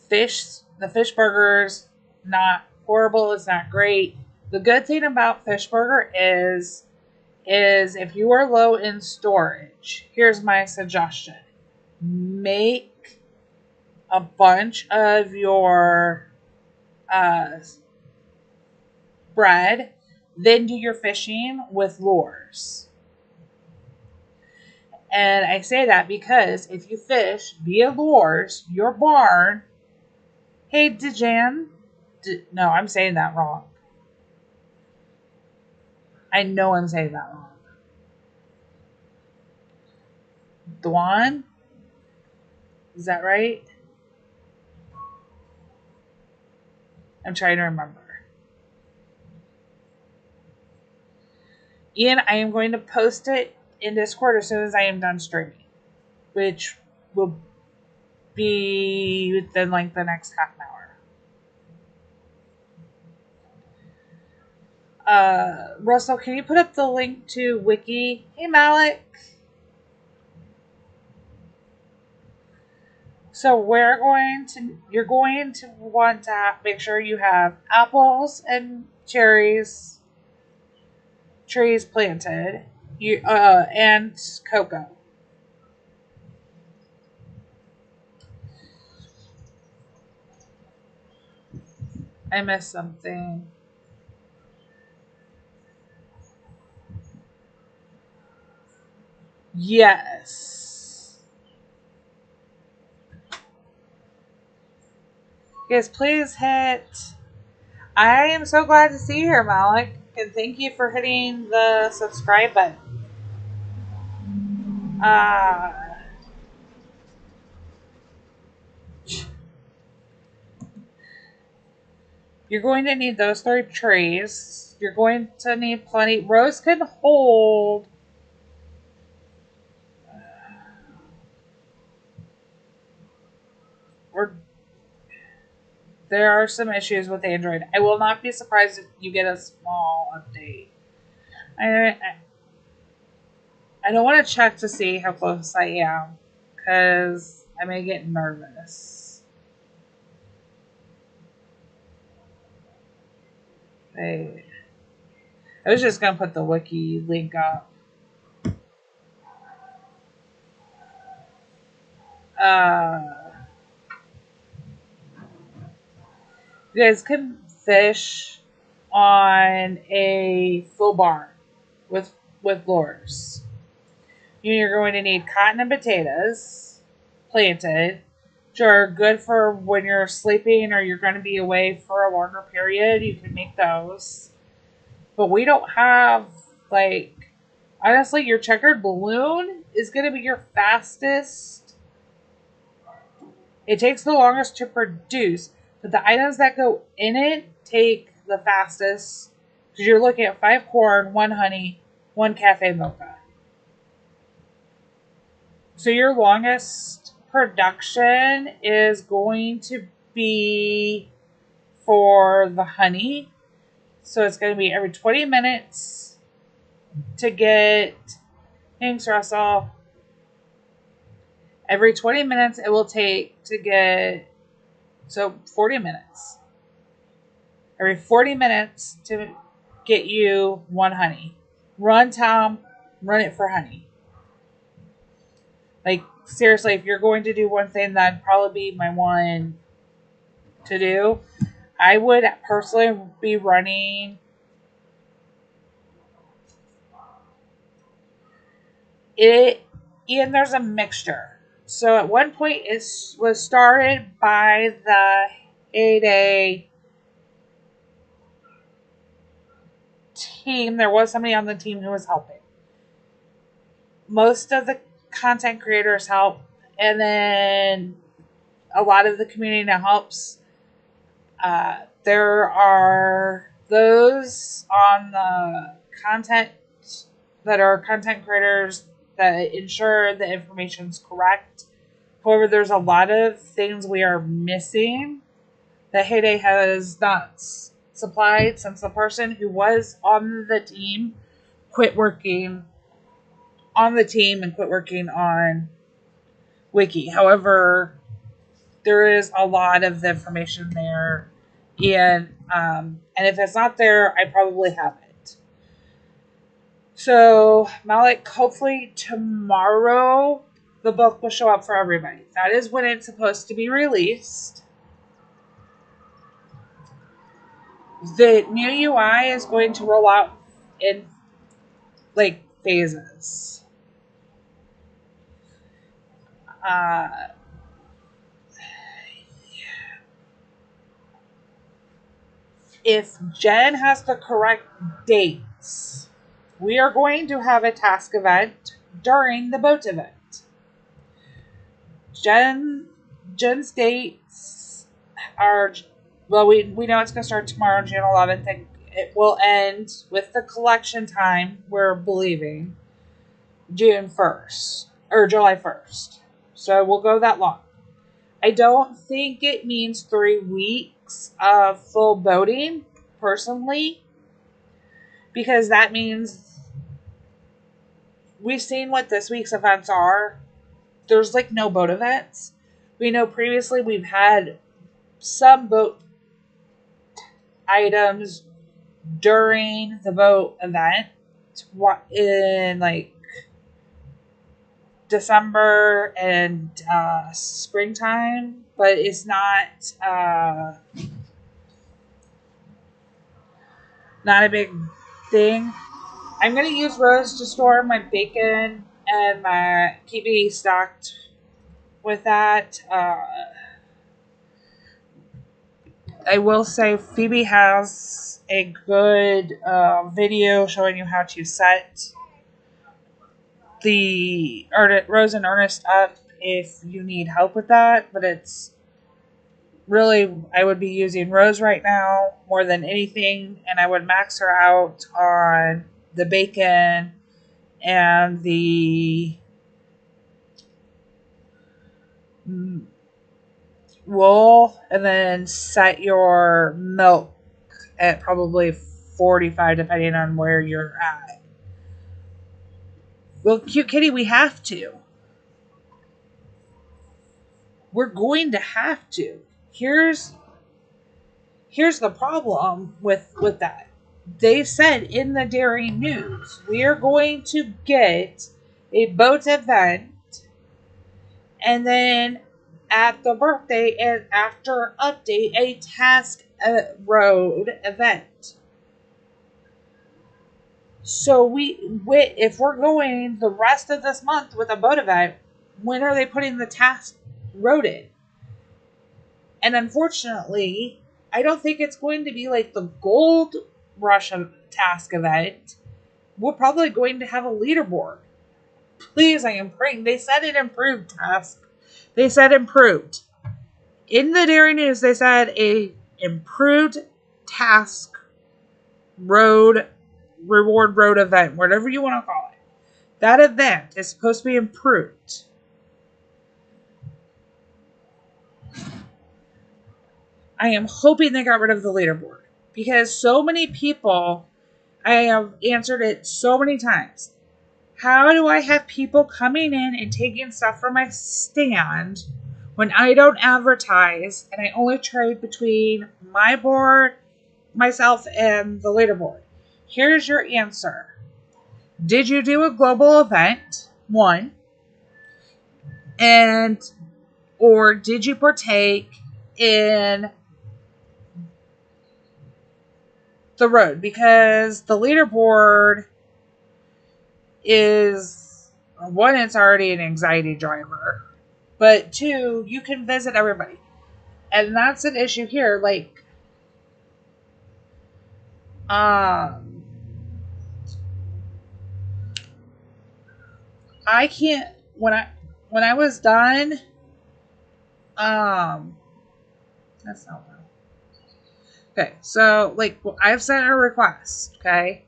fish burgers, not horrible, it's not great. The good thing about fish burger is if you are low in storage, here's my suggestion. Make a bunch of your bread, then do your fishing with lures. And I say that because if you fish via lures, your barn. Hey, Dejan. No, I'm saying that wrong. I know I'm saying that wrong. Dwan? Is that right? I'm trying to remember. Ian, I am going to post it in Discord as soon as I am done streaming, which will be within like the next half an hour. Russell, can you put up the link to Wiki? Hey, Malik. So you're going to want to make sure you have apples and trees planted, and cocoa. I missed something. Yes. Yes, please hit. I am so glad to see you here, Malik, and thank you for hitting the subscribe button. You're going to need those 3 trees. You're going to need plenty. Rose can hold. There are some issues with Android. I will not be surprised if you get a small update. I don't want to check to see how close I am because I may get nervous. I was just going to put the wiki link up. You guys can fish on a full bar with lures. You're going to need cotton and potatoes planted, which are good for when you're sleeping or you're going to be away for a longer period. You can make those. But we don't have, like, honestly, your checkered balloon is going to be your fastest. It takes the longest to produce, but the items that go in it take the fastest because you're looking at 5 corn, 1 honey, 1 cafe mocha. So your longest production is going to be for the honey. So it's going to be every 20 minutes to get, thanks Russell, every 20 minutes it will take to get, so 40 minutes. Every 40 minutes to get you 1 honey. Run, Tom, run it for honey. Like, seriously, if you're going to do one thing, that'd probably be my one to do. I would personally be running it, and there's a mixture. So at one point it was started by the heyday team. There was somebody on the team who was helping. Most of the content creators help, and then a lot of the community now helps. There are those on the content that are content creators that ensure the information is correct. However, there's a lot of things we are missing that Heyday has not supplied since the person who was on the team quit working on the team and quit working on Wiki. However, there is a lot of the information there, and if it's not there, I probably have it. So, Malik, hopefully tomorrow the book will show up for everybody. That is when it's supposed to be released. The new UI is going to roll out in like phases. If Jen has the correct dates, we are going to have a task event during the boat event. Jen's dates are, well, we know it's going to start tomorrow, June 11th, and it will end with the collection time, we're believing, June 1st, or July 1st. So we'll go that long. I don't think it means 3 weeks of full boating, personally, because that means we've seen what this week's events are. There's like no boat events. We know previously we've had some boat items during the boat event in like December and springtime, but it's not a big thing. I'm going to use Rose to store my bacon and keep me stocked with that. I will say Phoebe has a good video showing you how to set the Rose and Ernest up if you need help with that, but it's really, I would be using Rose right now more than anything, and I would max her out on the bacon and the wool, and then set your milk at probably 45 depending on where you're at. Well, cute kitty, we have to. We're going to have to. Here's the problem with that. they said in the Dairy News, we are going to get a boat event, and then at the birthday and after update, a task road event. So if we're going the rest of this month with a boat event, when are they putting the task road in? And unfortunately, I don't think it's going to be like the Gold Rush task event. We're probably going to have a leaderboard. Please, I am praying. They said it improved task. They said improved. In the Dairy News, they said a improved task road reward road event, whatever you want to call it. That event is supposed to be improved. I am hoping they got rid of the leaderboard because so many people, I have answered it so many times. How do I have people coming in and taking stuff from my stand when I don't advertise and I only trade between my board, myself, and the leaderboard? Here's your answer. Did you do a global event? One. Or did you partake in the road? Because the leaderboard is, one, it's already an anxiety driver. But two, you can visit everybody. And that's an issue here. Like, I can't, when I was done, that's not well. Okay, so, like, I've sent a request, okay?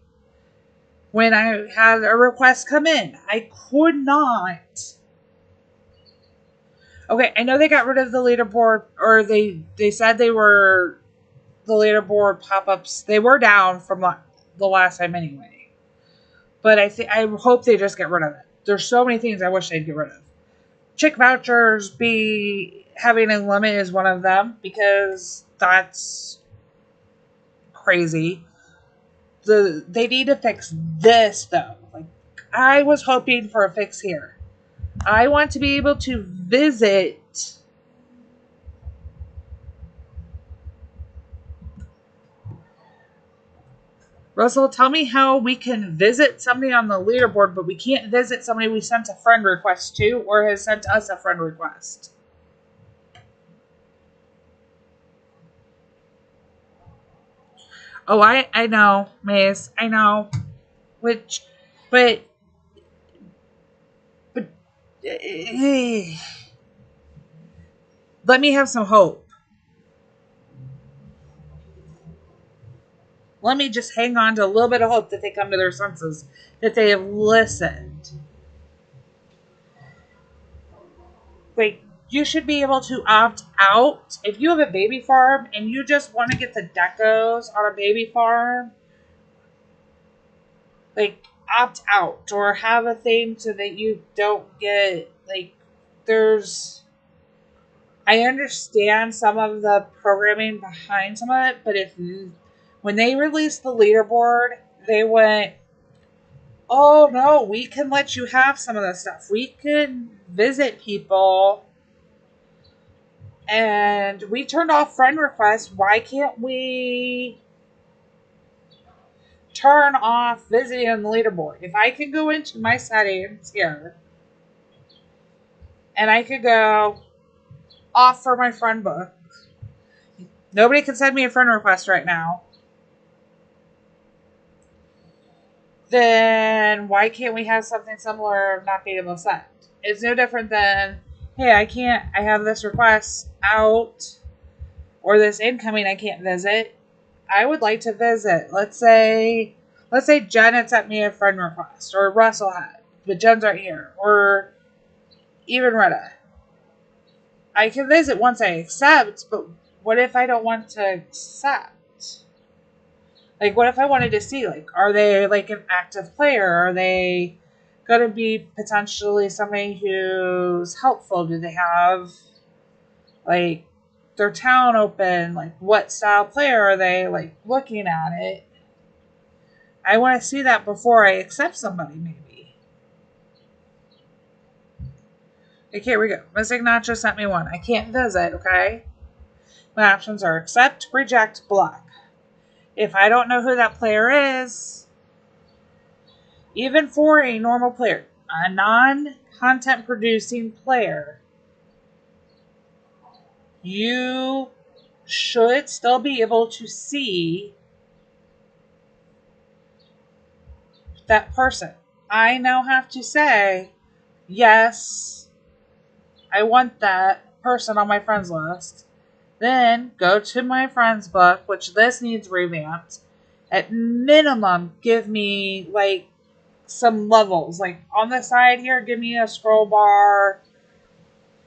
When I had a request come in, I could not. Okay, I know they got rid of the leaderboard, or they said they were, the leaderboard pop-ups, they were down from the last time anyway. But I hope they just get rid of it. There's so many things I wish they'd get rid of. Chick vouchers having a limit is one of them, because that's crazy. They need to fix this though. Like, I was hoping for a fix here. I want to be able to visit Russell, tell me how we can visit somebody on the leaderboard, but we can't visit somebody we sent a friend request to or has sent us a friend request. Oh, I know, Maze. I know. Which, but, let me have some hope. Let me just hang on to a little bit of hope that they come to their senses, that they have listened. Like, you should be able to opt out. If you have a baby farm and you just want to get the decos on a baby farm, like, opt out or have a thing so that you don't get, like, I understand some of the programming behind some of it, but when they released the leaderboard, they went, oh no, we can let you have some of this stuff. We can visit people, and we turned off friend requests. Why can't we turn off visiting on the leaderboard? If I can go into my settings here, and I could go off for my friend book. Nobody can send me a friend request right now. Then why can't we have something similar of not being able to send? It's no different than, hey, I have this request out, or this incoming I can't visit. I would like to visit. Let's say Jen had sent me a friend request, or Russell had, but Jen's right here, or even Retta. I can visit once I accept, but what if I don't want to accept? Like, what if I wanted to see, like, are they, like, an active player? Are they going to be potentially somebody who's helpful? Do they have, like, their town open? Like, what style player are they, like, looking at it? I want to see that before I accept somebody, maybe. Okay, here we go. Miss Ignacio sent me one. I can't visit, okay? My options are accept, reject, block. If I don't know who that player is, even for a normal player, a non-content producing player, you should still be able to see that person. I now have to say, yes, I want that person on my friends list. Then go to my friends book, which this needs revamped. At minimum, give me like some levels. Like on the side here, give me a scroll bar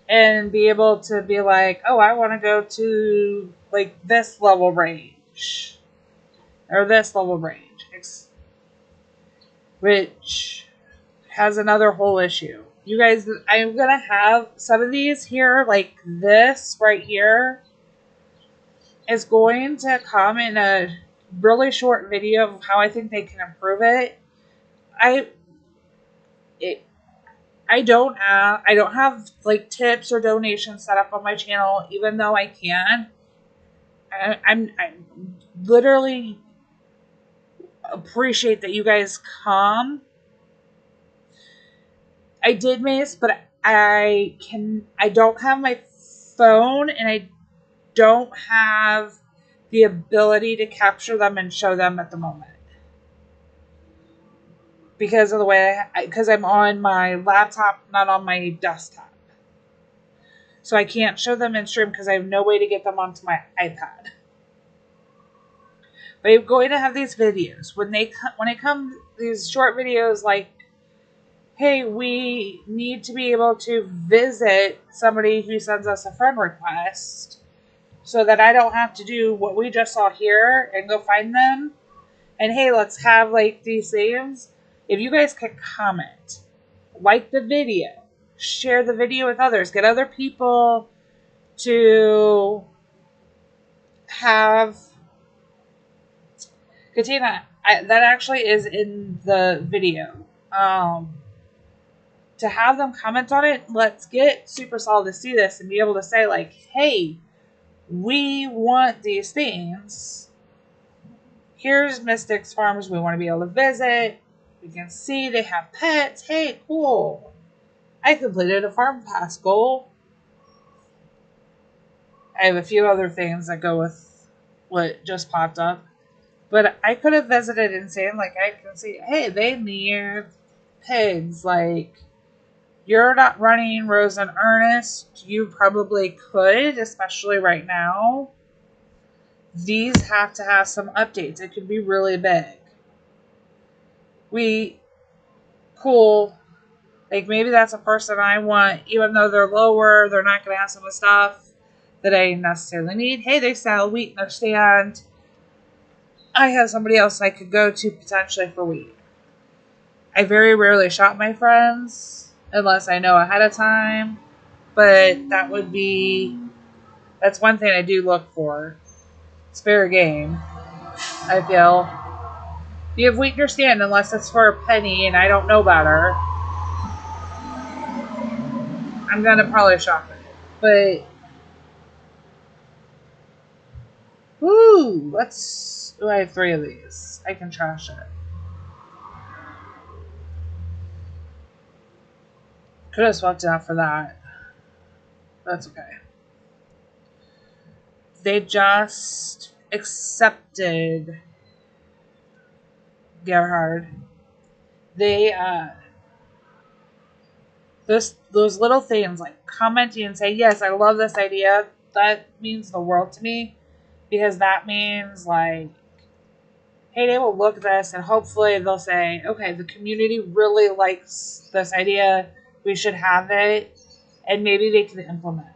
and be able to be like, oh, I want to go to like this level range or this level range, which has another whole issue. You guys, I'm gonna have some of these here, like this right here, is going to come in a really short video of how I think they can improve it. I it, I don't have like tips or donations set up on my channel, even though I can. I'm literally appreciate that you guys come. I did miss, but I don't have my phone and I don't have the ability to capture them and show them at the moment because of the way because I'm on my laptop, not on my desktop. So I can't show them in stream because I have no way to get them onto my iPad. But I'm going to have these videos when it comes these short videos like, hey, we need to be able to visit somebody who sends us a friend request so that I don't have to do what we just saw here and go find them. And hey, let's have like these things. If you guys could comment, like the video, share the video with others, get other people to have Katina, that actually is in the video. To have them comment on it, let's get Super Solid to see this and be able to say like, hey, we want these things. Here's Mystics Farms we want to be able to visit. We can see they have pets. Hey, cool. I completed a farm pass goal. I have a few other things that go with what just popped up. But I could have visited Insane. Like, I can see, hey, they need pigs. Like, you're not running Rose and Ernest. You probably could, especially right now. These have to have some updates. It could be really big. Cool. Like, maybe that's a person I want, even though they're lower, they're not going to have some of the stuff that I necessarily need. Hey, they sell wheat in their stand. I have somebody else I could go to potentially for wheat. I very rarely shop my friends unless I know ahead of time. But that's one thing I do look for. It's fair game, I feel. You have wheat in your stand unless it's for a penny and I don't know better. I'm going to probably shop it. But, woo, I have 3 of these. I can trash it. Could have swapped it out for that. That's okay. They just accepted Gerhard. They those little things like commenting and say, yes, I love this idea, that means the world to me. Because that means like, hey, they will look at this and hopefully they'll say, okay, the community really likes this idea. We should have it. And maybe they can implement it.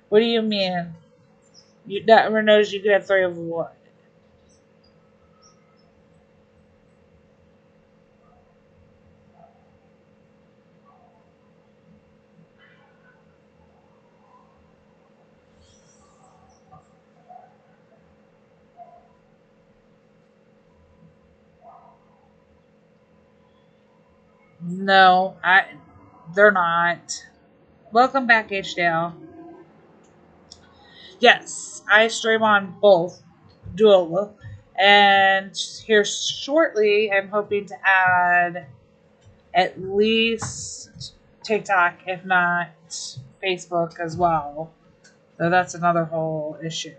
What do you mean? That everyone knows you could have 3 of what? No, they're not. Welcome back, HDL. Yes, I stream on both dual, and here shortly, I'm hoping to add at least TikTok, if not Facebook as well. So that's another whole issue.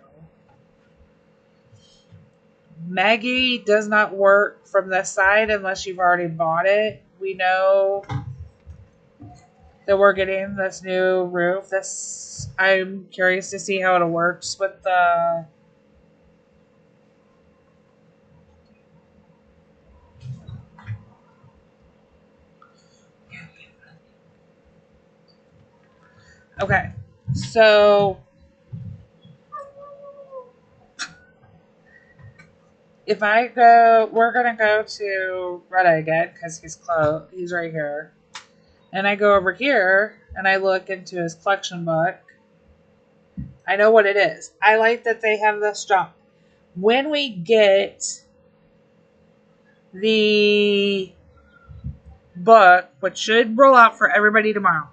Maggie does not work from this side unless you've already bought it. We know that we're getting this new roof. This I'm curious to see how it works with the. Okay, so if I go, we're gonna go to Reddit again because he's close. He's right here, and I go over here and I look into his collection book. I know what it is. I like that they have this jump. When we get the book, which should roll out for everybody tomorrow,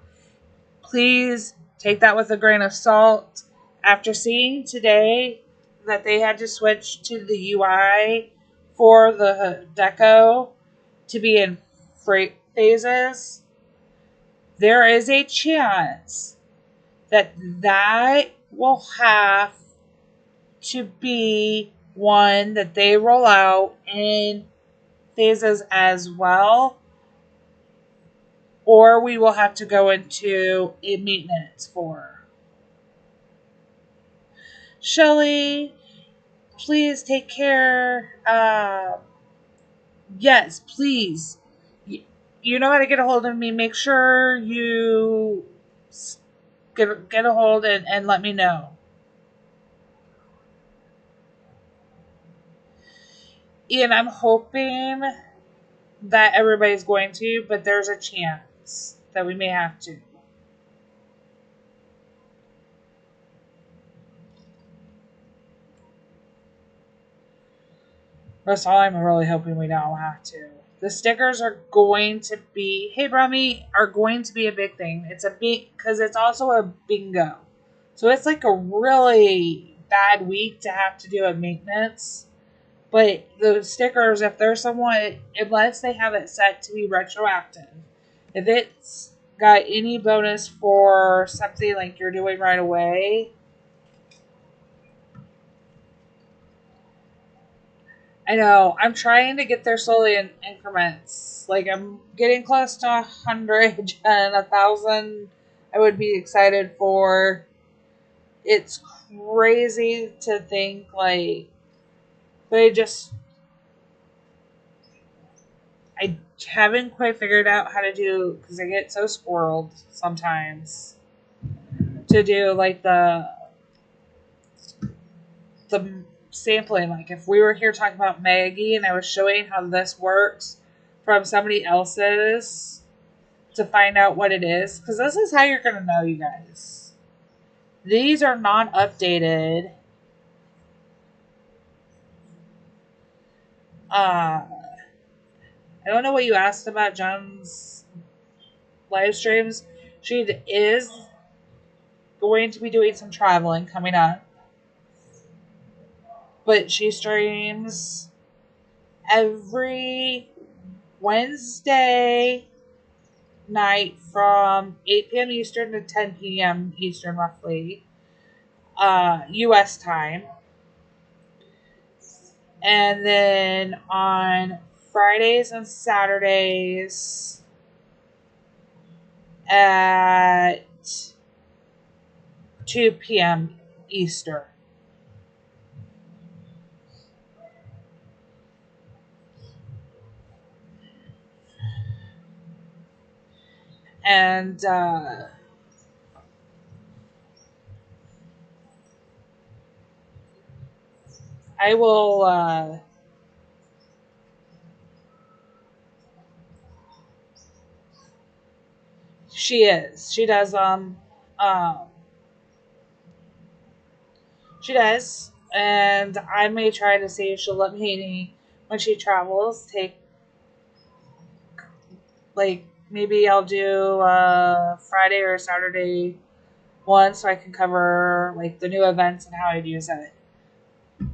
please take that with a grain of salt. After seeing today that they had to switch to the UI for the deco to be in phases, there is a chance that that will have to be one that they roll out in phases as well, or we will have to go into a maintenance for. Shelly, please take care. Yes, please. You know how to get a hold of me. Make sure you get a hold and let me know. And I'm hoping that everybody's going to, but there's a chance that we may have to. That's all I'm really hoping we don't have to. The stickers are going to be, hey Brummy, are going to be a big thing. It's a big, because it's also a bingo. So it's like a really bad week to have to do a maintenance. But the stickers, if there's someone, unless they have it set to be retroactive, if it's got any bonus for something like you're doing right away, I know. I'm trying to get there slowly in increments. Like, I'm getting close to 100 and 1,000. I would be excited for. It's crazy to think, like, but I haven't quite figured out how to do, because I get so squirreled sometimes, to do, like, the sampling. Like, if we were here talking about Maggie and I was showing how this works from somebody else's to find out what it is, because this is how you're going to know, you guys. These are not updated. I don't know what you asked about John's live streams. She is going to be doing some traveling coming up, but she streams every Wednesday night from 8 p.m. Eastern to 10 p.m. Eastern, roughly, U.S. time. And then on Fridays and Saturdays at 2 p.m. Eastern. And I will. She is. She does. She does, and I may try to see if she'll let me when she travels take like maybe I'll do Friday or Saturday one so I can cover like the new events and how I'd use it.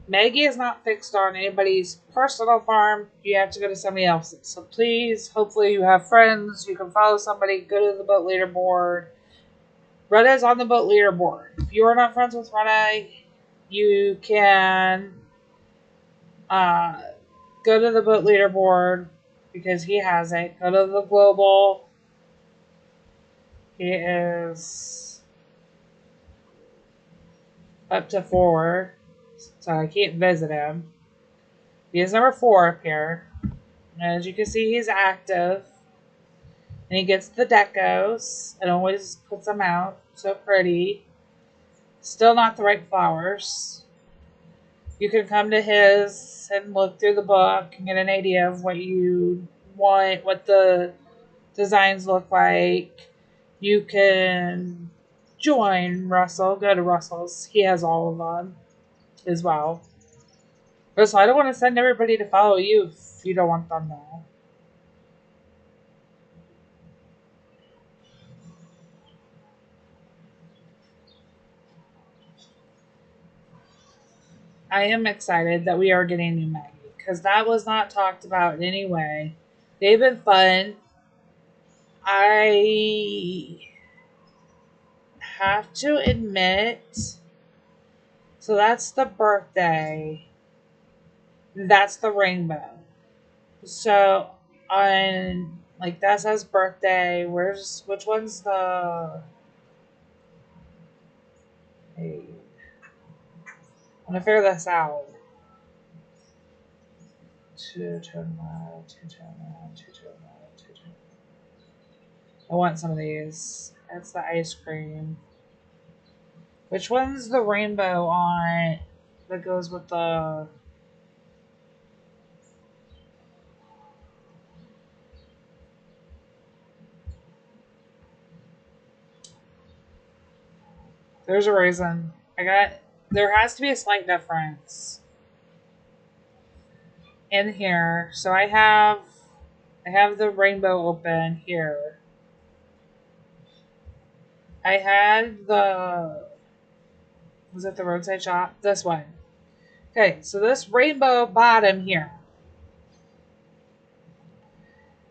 Maggie is not fixed on anybody's personal farm. You have to go to somebody else's. So please, hopefully you have friends. You can follow somebody. Go to the boat leaderboard. Retta is on the boat leaderboard. If you are not friends with Retta, you can go to the boat leaderboard because he has it. Go to the global. He is up to 4, so I can't visit him. He is number 4 up here. As you can see, he's active. And he gets the decos and always puts them out. So pretty. Still not the right flowers. You can come to his and look through the book and get an idea of what you want, what the designs look like. You can join Russell. Go to Russell's. He has all of them as well. Russell, I don't want to send everybody to follow you if you don't want them now. I am excited that we are getting new Maggie because that was not talked about in any way. They've been fun. I have to admit, so that's the birthday. That's the rainbow. So on like that says birthday. Which one's the? Hey, I'm gonna figure this out. I want some of these. That's the ice cream. Which one's the rainbow on that goes with the? There's a reason. There has to be a slight difference in here. So I have the rainbow open here. I had was it the roadside shop? This one. Okay, so this rainbow bottom here.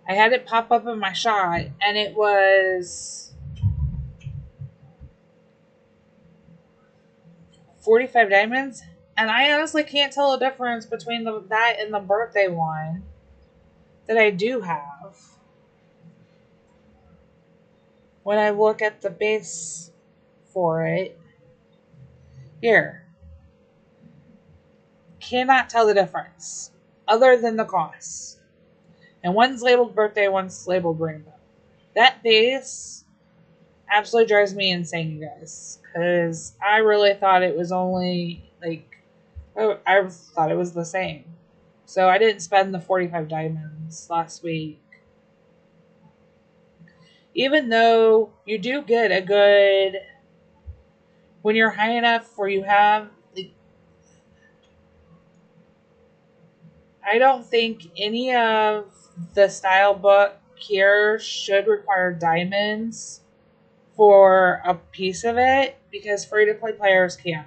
I had it pop up in my shot and it was 45 diamonds. And I honestly can't tell the difference between that and the birthday one that I do have. When I look at the base for it, here, cannot tell the difference other than the cost. And one's labeled birthday, one's labeled rainbow. That base absolutely drives me insane, you guys. Because I really thought it was only, like, I thought it was the same. So I didn't spend the 45 diamonds last week. Even though you do get a good, when you're high enough where you have, like, I don't think any of the style book here should require diamonds for a piece of it because free to play players can.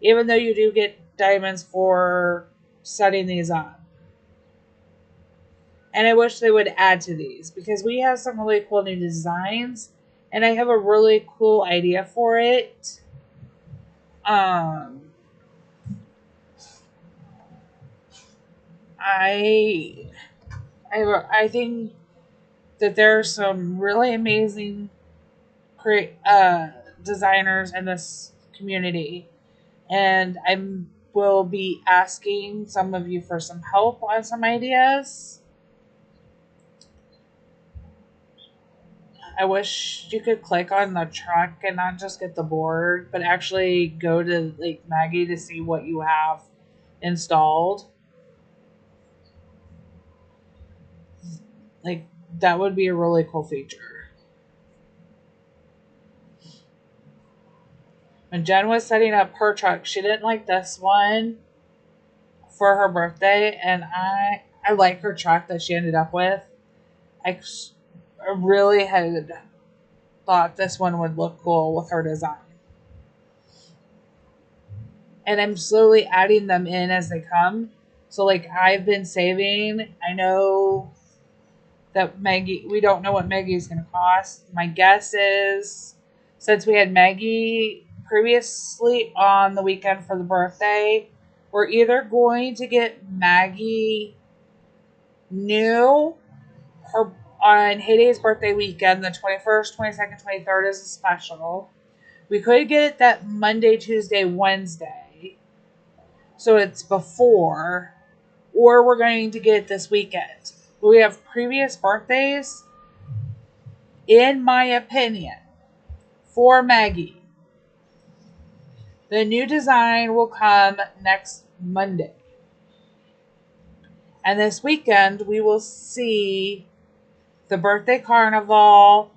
Even though you do get diamonds for setting these up. And I wish they would add to these because we have some really cool new designs and I have a really cool idea for it. I think that there are some really amazing designers in this community, and I will be asking some of you for some help on some ideas. I wish you could click on the truck and not just get the board, but actually go to like Maggie to see what you have installed. Like that would be a really cool feature. When Jen was setting up her truck, she didn't like this one for her birthday, and I like her truck that she ended up with. really had thought this one would look cool with her design. And I'm slowly adding them in as they come. So, like, I've been saving. I know that Maggie, we don't know what Maggie's going to cost. My guess is, since we had Maggie previously on the weekend for the birthday, we're either going to get Maggie new her on Hayday's birthday weekend, the 21st, 22nd, 23rd is a special. We could get it that Monday, Tuesday, Wednesday. So it's before. Or we're going to get it this weekend. We have previous birthdays. In my opinion, for Maggie, the new design will come next Monday. And this weekend, we will see the birthday carnival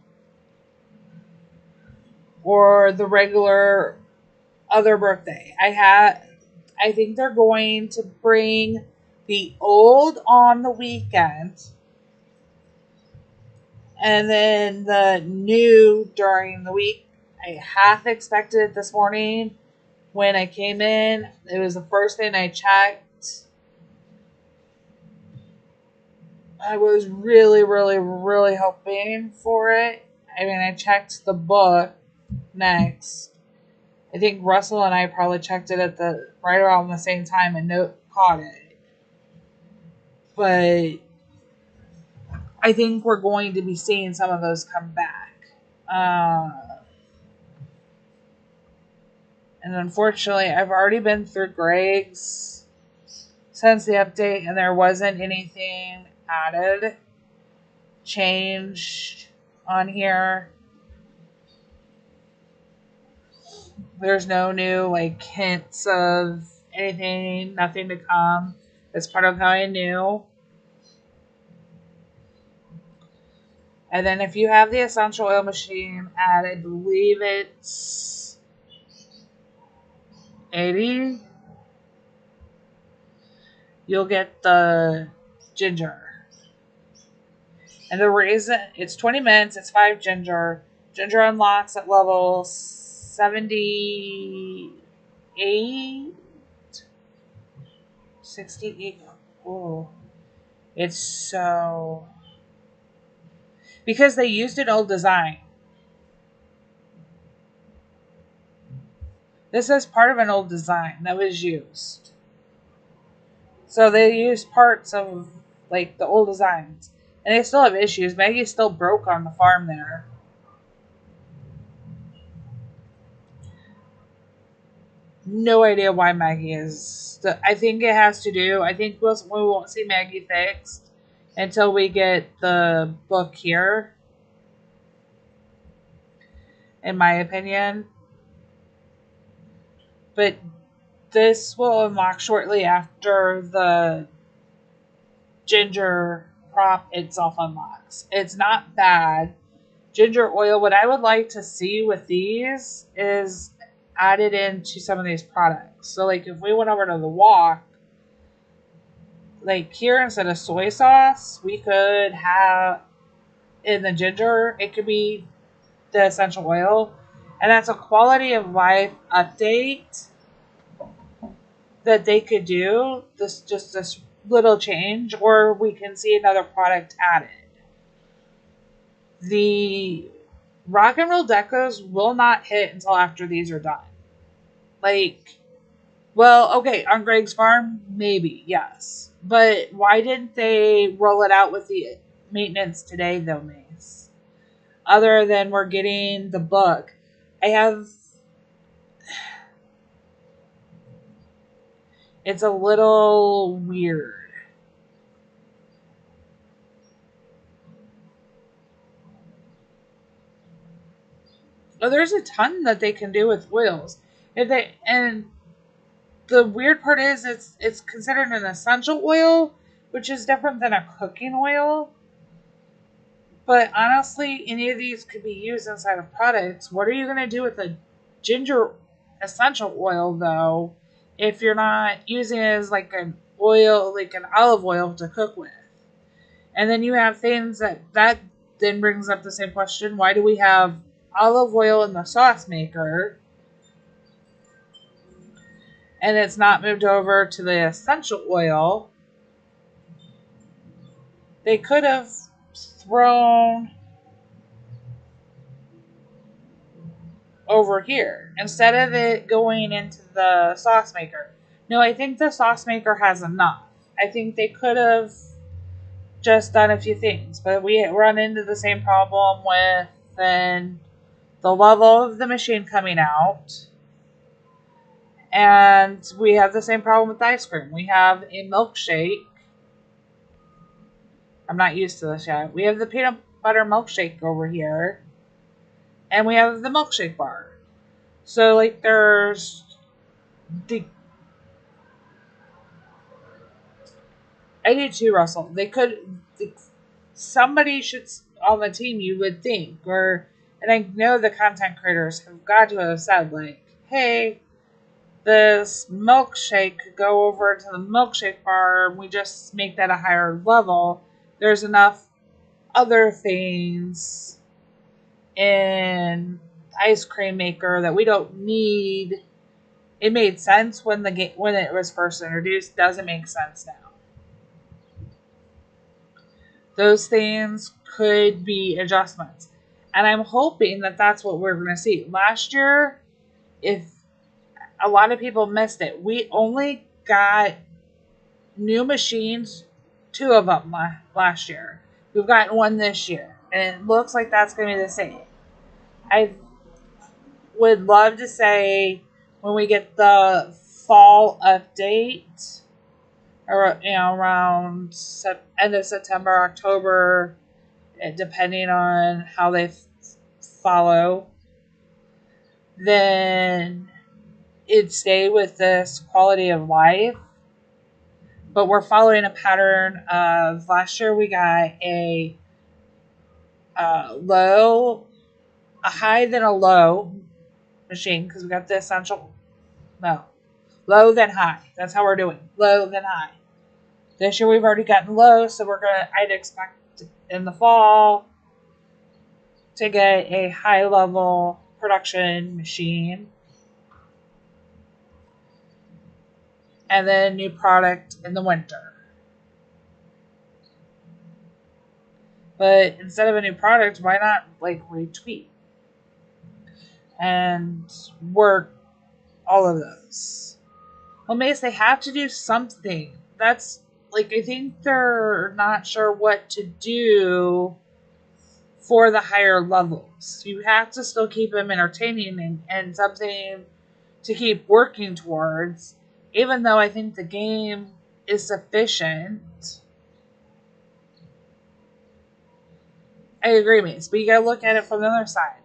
or the regular other birthday. I think they're going to bring the old on the weekend and then the new during the week. I half expected it this morning when I came in. It was the first thing I checked. I was really, really, really hoping for it. I mean, I checked the book next. I think Russell and I probably checked it at the right around the same time and caught it. But I think we're going to be seeing some of those come back. And unfortunately, I've already been through Greg's since the update, and there wasn't anything added, changed on here. There's no new hints of anything, nothing to come. It's part of how I knew. And then if you have the essential oil machine at, I believe it's 80, you'll get the ginger. And the reason it's 20 minutes, it's 5 ginger. Ginger unlocks at level 78, 68. Oh, it's so, because they used an old design. This is part of an old design that was used. So they used parts of the old designs. And they still have issues. Maggie's still broke on the farm there. No idea why Maggie is. I think it has to do. I think we won't see Maggie fixed until we get the book here. In my opinion. But this will unlock shortly after the ginger prop itself unlocks. It's not bad. Ginger oil, what I would like to see with these is added into some of these products. So if we went over to the walk, here instead of soy sauce, we could have in the ginger, it could be the essential oil. And that's a quality of life update that they could do. This little change, or we can see another product added. The rock and roll decos will not hit until after these are done. On Greg's farm, maybe, yes. But why didn't they roll it out with the maintenance today, though, Mace? Other than we're getting the book. It's a little weird. Oh, there's a ton that they can do with oils. And the weird part is it's considered an essential oil, which is different than a cooking oil. But honestly, any of these could be used inside of products. What are you going to do with a ginger essential oil, though, if you're not using it as an oil, an olive oil to cook with? And then you have things that then brings up the same question. Why do we have olive oil in the sauce maker and it's not moved over to the essential oil? They could have thrown over here instead of it going into the sauce maker. No, I think the sauce maker has enough. I think they could have just done a few things, but we run into the same problem with then the level of the machine coming out, and we have the same problem with ice cream. We have a milkshake. I'm not used to this yet. We have the peanut butter milkshake over here, and we have the milkshake bar. So like there's the I do too, Russell. They could somebody should on the team, you would think, or and I know the content creators have got to have said like, hey, this milkshake could go over to the milkshake bar and we just make that a higher level. There's enough other things in ice cream maker that we don't need. It made sense when when it was first introduced. Doesn't make sense now. Those things could be adjustments. And I'm hoping that that's what we're going to see. Last year, if a lot of people missed it, we only got new machines, 2 of them last year. We've gotten 1 this year. And it looks like that's going to be the same. I would love to say when we get the fall update, or around end of September, October, depending on how they follow, then it'd stay with this quality of life. But we're following a pattern of last year we got a high then a low machine because we got the essential, no, low then high. That's how we're doing, low then high. This year we've already gotten low, so I'd expect in the fall to get a high level production machine. And then new product in the winter. But instead of a new product, why not retweet and work all of those? Well, Mace, they have to do something. That's I think they're not sure what to do for the higher levels. You have to still keep them entertaining and something to keep working towards, even though I think the game is sufficient. I agree, Mace, but you gotta look at it from the other side.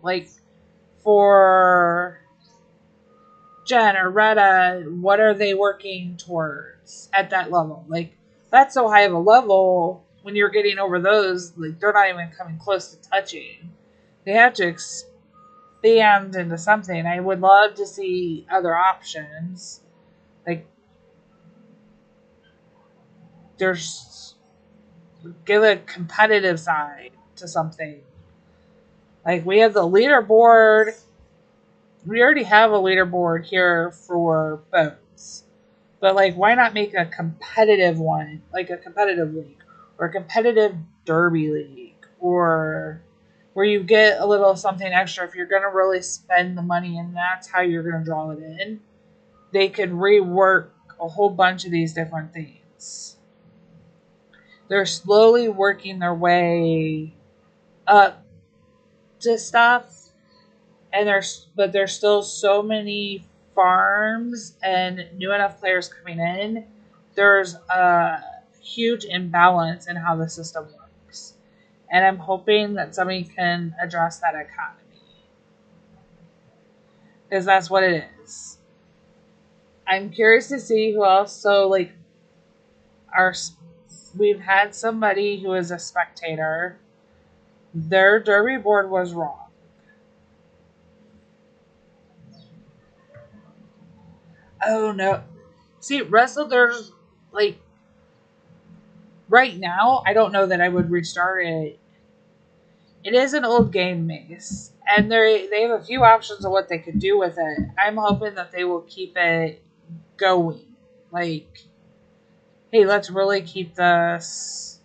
For Jen or Retta, what are they working towards at that level? That's so high of a level, when you're getting over those, they're not even coming close to touching. They have to expand into something. I would love to see other options. Give a competitive side to something. We have the leaderboard. We already have a leaderboard here for boats. But why not make a competitive one, a competitive league, or a competitive derby league, or where you get a little something extra if you're going to really spend the money and that's how you're going to draw it in. They could rework a whole bunch of these different things. They're slowly working their way up to stuff, and there's still so many farms and new enough players coming in. There's a huge imbalance in how the system works, and I'm hoping that somebody can address that economy, because that's what it is. I'm curious to see who else. So we've had somebody who is a spectator. Their derby board was wrong. Oh no. See, Russell, there's right now, I don't know that I would restart it. It is an old game, Mace, and they have a few options of what they could do with it. I'm hoping that they will keep it going. Like, hey, let's really keep this.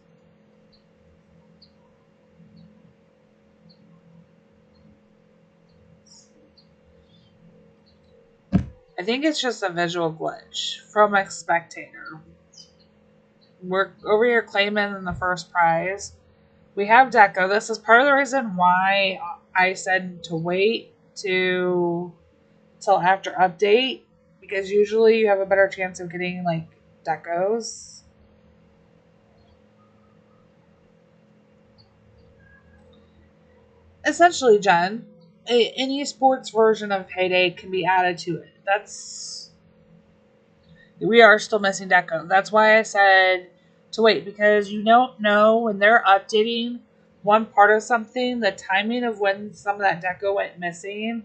I think it's just a visual glitch from a spectator. We're over here claiming the first prize. We have Deco. This is part of the reason why I said to wait till after update, because usually you have a better chance of getting like Decos. Essentially, Jen, any sports version of Payday can be added to it. We are still missing Deco. That's why I said to wait, because you don't know when they're updating one part of something, the timing of when some of that Deco went missing.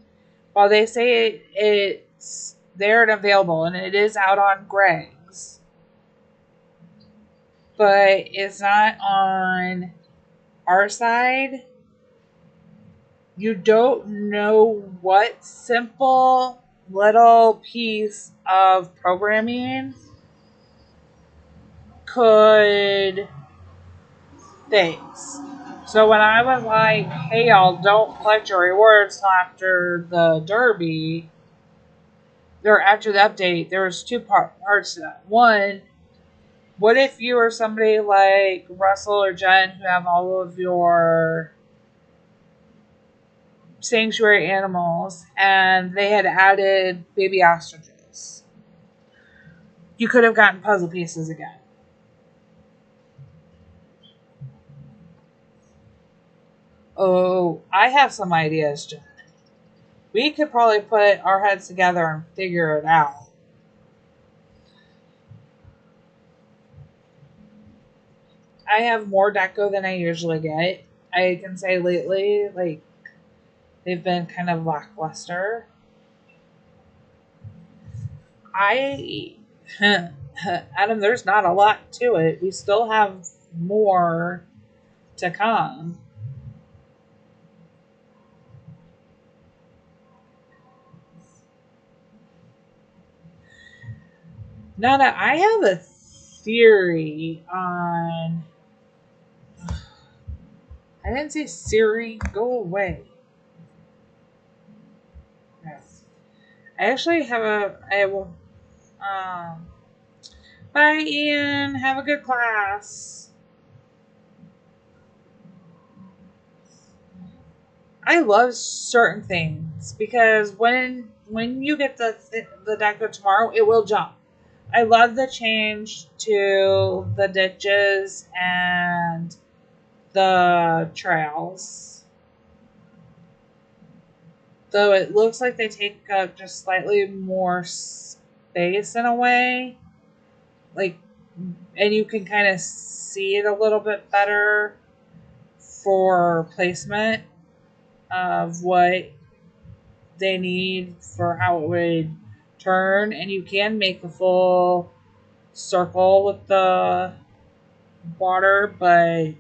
While they say it's there and available, and it is out on Greg's, but it's not on our side. You don't know what simple little piece of programming could fix. So when I was like, hey y'all, don't collect your rewards till after the derby, or after the update, there was two parts to that. One, what if you were somebody like Russell or Jen who have all of your sanctuary animals and they had added baby ostriches? You could have gotten puzzle pieces again. Oh, I have some ideas, Jen. We could probably put our heads together and figure it out. I have more deco than I usually get. I can say lately, like, they've been kind of lackluster. Adam, there's not a lot to it. We still have more to come. Nana, I have a theory on. I didn't say Siri, go away. Yes. I actually have a. I have a. Bye, Ian. Have a good class. I love certain things because when you get the deco tomorrow, it will jump. I love the change to the ditches and the trails. Though it looks like they take up just slightly more space in a way. Like, and you can kind of see it a little bit better for placement of what they need for how it would turn. And you can make a full circle with the water, but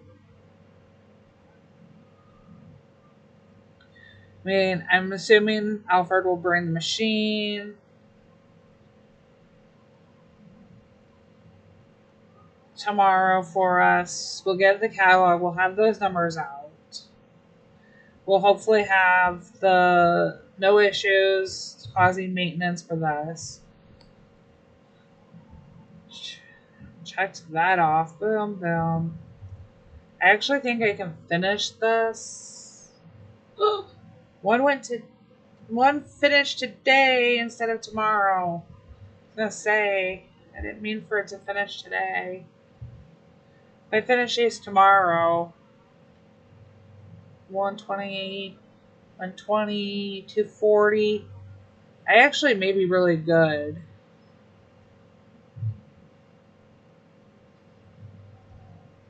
I mean, I'm assuming Alfred will bring the machine tomorrow for us. We'll get the catalog. We'll have those numbers out. We'll hopefully have the no issues causing maintenance for this. Checked that off. Boom, boom. I actually think I can finish this. One finished today instead of tomorrow. I was gonna say, I didn't mean for it to finish today. If I finish these tomorrow, 128, 120, 240, I actually may be really good.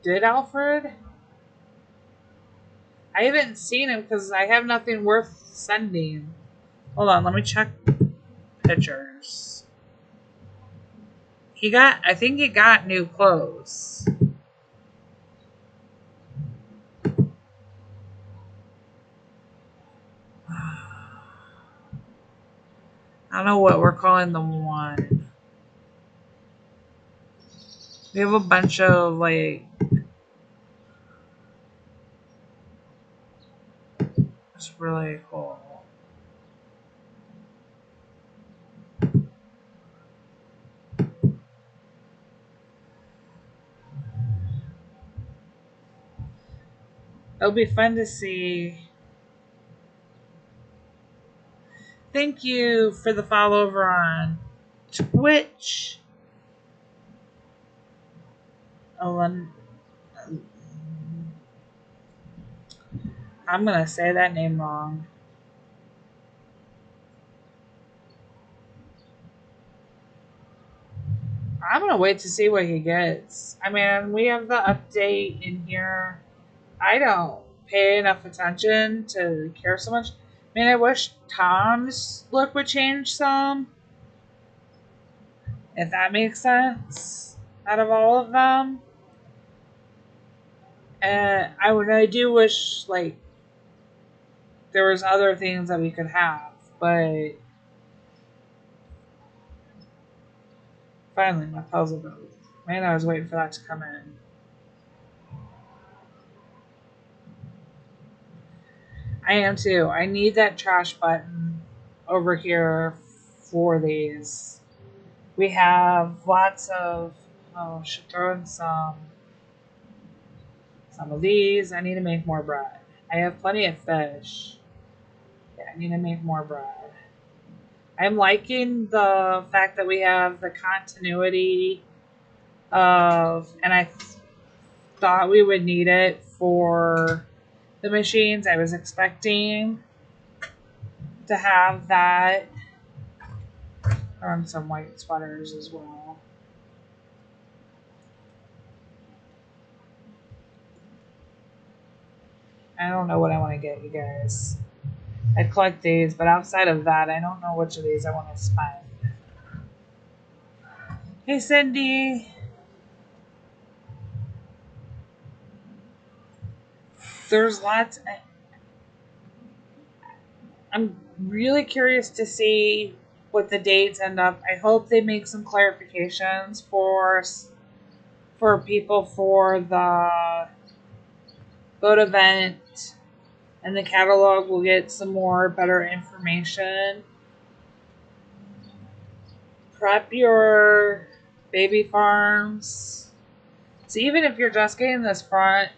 Did Alfred? I haven't seen him because I have nothing worth sending. Hold on, let me check pictures. I think he got new clothes. I don't know what we're calling the one. We have a bunch of like. It's really cool. It'll be fun to see. Thank you for the follow over on Twitch. I'm gonna say that name wrong. I'm gonna wait to see what he gets. I mean, we have the update in here. I don't pay enough attention to care so much. I mean, I wish Tom's look would change some, if that makes sense, out of all of them. And I do wish, like, there was other things that we could have, but finally, my puzzle goes. Man, I was waiting for that to come in. I am too. I need that trash button over here for these. We have lots of. Oh, I should throw in some of these. I need to make more bread. I have plenty of fish. Yeah, I need to make more bread. I'm liking the fact that we have the continuity of, and I thought we would need it for the machines. I was expecting to have that on some white sweaters as well. I don't know what I want to get you guys. I collect these, but outside of that, I don't know which of these I want to spend. Hey, Cindy. There's lots. I'm really curious to see what the dates end up. I hope they make some clarifications for people for the boat event, and the catalog will get some more better information. Prep your baby farms. So even if you're just getting this front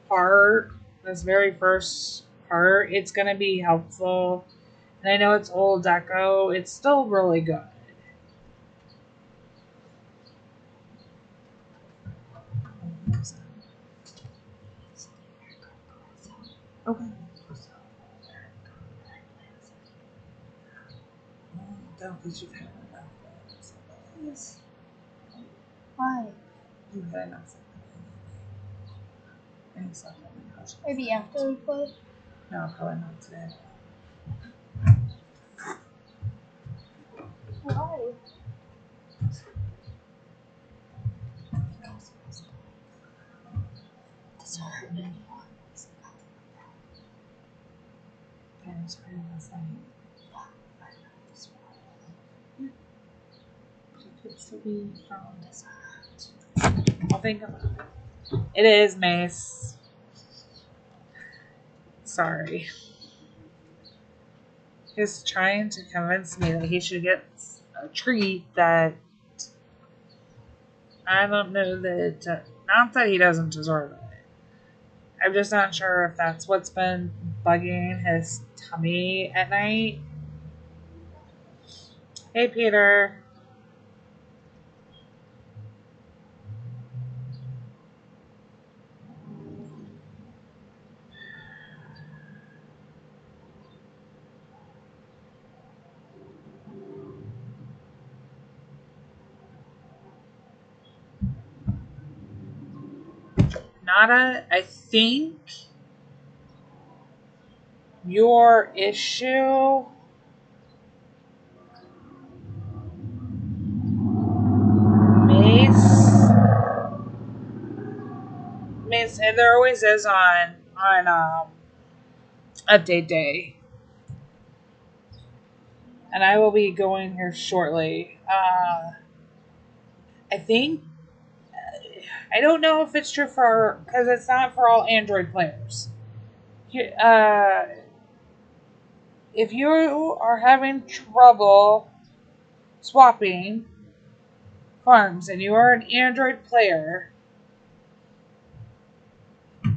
part, this very first part, it's going to be helpful. And I know it's old deco. It's still really good. Okay. Don't because you've had enough. Yes. Why? You've had enough. Maybe after we play? No, probably not today. Why? Doesn't hurt anymore. Parents are in the same. Could still be from this. I'll think about it. It is Mace. Sorry. He's trying to convince me that he should get a treat that I don't know that. Not that he doesn't deserve it. I'm just not sure if that's what's been bugging his tummy at night. Hey, Peter. Nada, I think your issue Mace, and there always is on update day. and I will be going here shortly. I think I don't know if it's true for because it's not for all Android players. Uh, if you are having trouble swapping farms and you are an Android player,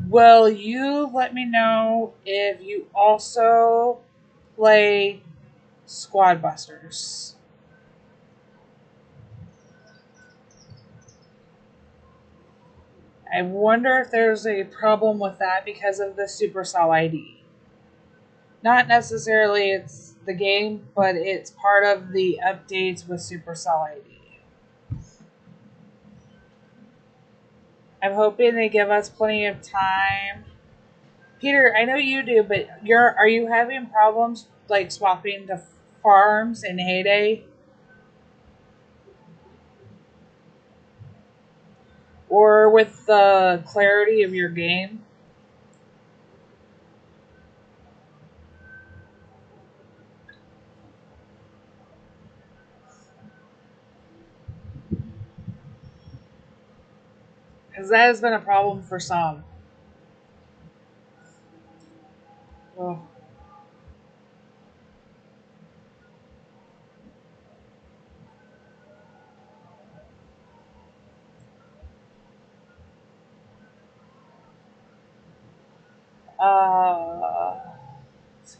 will you let me know if you also play Squad Busters? I wonder if there's a problem with that because of the Supercell ID. Not necessarily it's the game, but it's part of the updates with Supercell ID. I'm hoping they give us plenty of time. Peter, I know you do, but are you having problems like swapping to farms in Heyday? Or with the clarity of your game? Because that has been a problem for some. Oh. Let's see.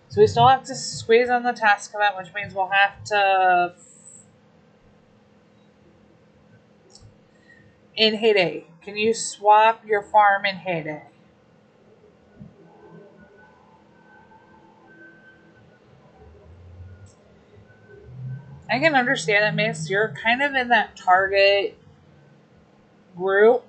So we still have to squeeze on the task event, which means we'll have to in Heyday. Can you swap your farm in Heyday? I can understand that, Miss. You're kind of in that target group.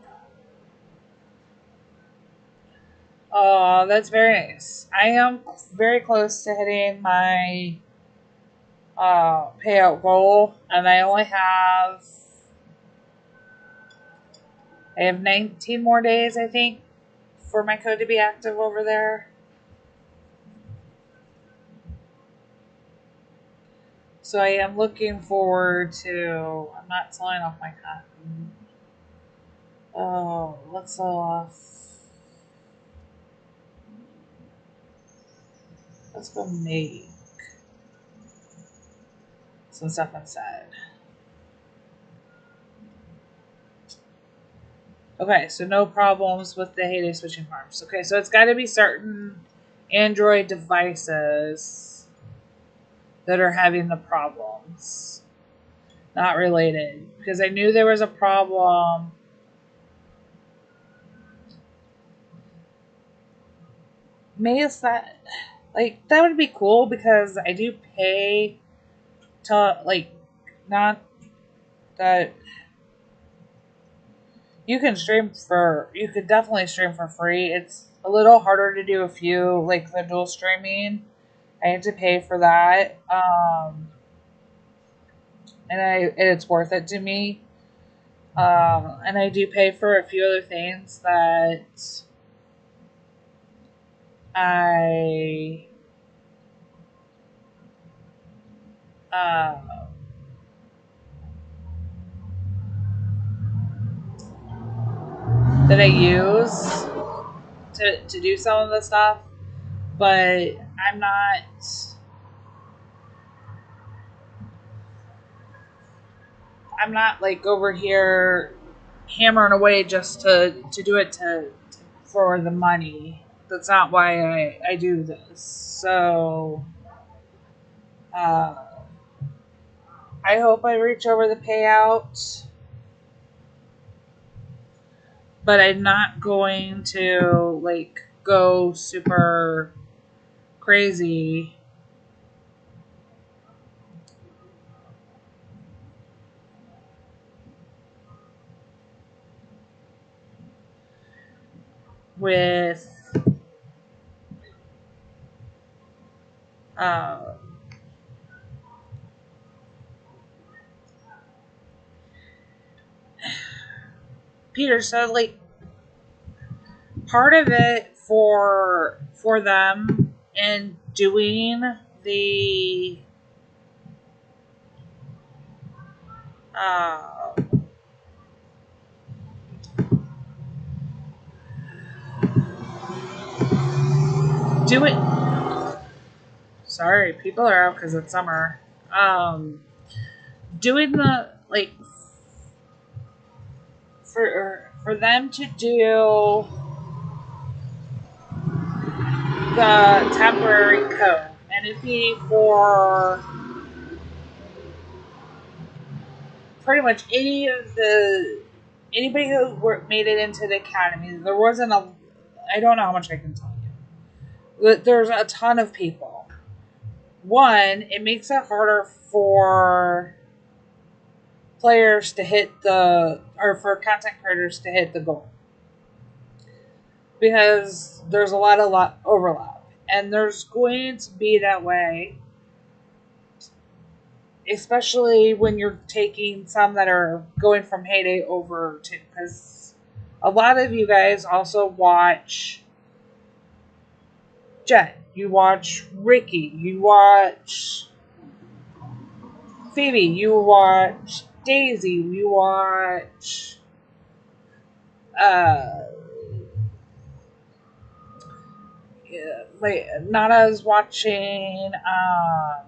Oh, that's very nice. I am very close to hitting my payout goal, and I have 19 more days, I think, for my code to be active over there. So I am looking forward to. I'm not selling off my cotton. Oh, let's sell off. Let's go make some stuff inside. Okay, so no problems with the Heyday switching farms. Okay, so it's got to be certain Android devices that are having the problems. Not related. Because I knew there was a problem. Maybe it's that. Like, that would be cool because I do pay to, like, not that. You could definitely stream for free. It's a little harder to do a few, like the dual streaming. I had to pay for that. And it's worth it to me. And I do pay for a few other things that I uh, that I use to do some of the stuff, but I'm not like over here hammering away just to do it for the money. That's not why I do this. So uh, I hope I reach over the payout, but I'm not going to like go super crazy with uh, Peter. So like part of it for them in doing the Uh, do it. Sorry, people are out because it's summer. Doing the like for them to do the temporary code, and it'd be for pretty much anybody who made it into the academy. There wasn't a, I don't know how much I can tell you. There's a ton of people. One, it makes it harder for players to hit or for content creators to hit the goal because there's a lot of overlap, and there's going to be that way, especially when you're taking some that are going from Heyday over to, because a lot of you guys also watch Jen, you watch Ricky, you watch Phoebe, you watch Daisy, you watch uh yeah, wait, Nana's watching uh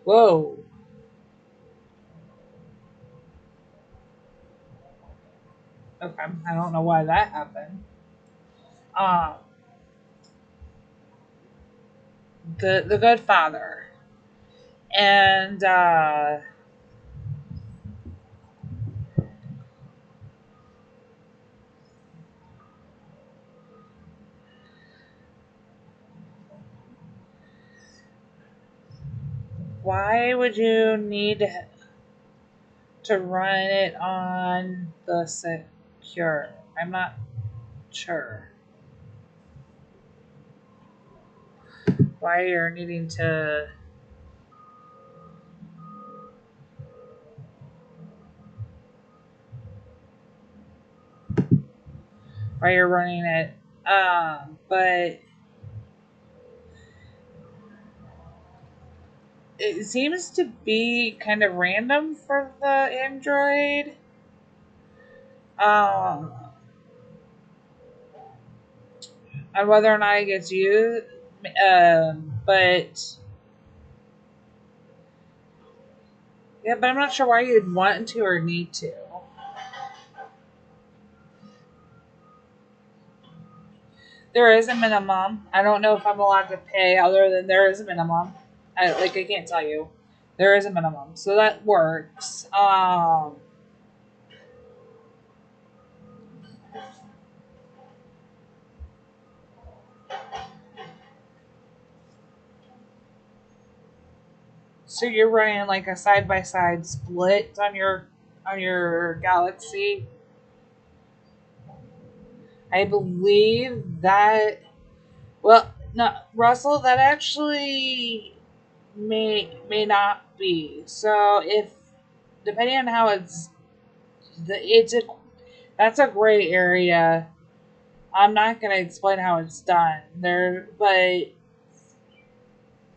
whoa. Okay, I don't know why that happened. Um the Good Father. And why would you need to run it on the secure? I'm not sure why you're needing to, why you're running it. But it seems to be kind of random for the Android. Um, on whether or not it gets used. But yeah, but I'm not sure why you'd want to or need to. There is a minimum. I don't know if I'm allowed to pay other than there is a minimum. I can't tell you. There is a minimum. So that works. So you're running like a side by side split on your Galaxy. I believe that, well, no, Russell, that actually may not be. So if, depending on how it's a that's a gray area. I'm not gonna explain how it's done there, but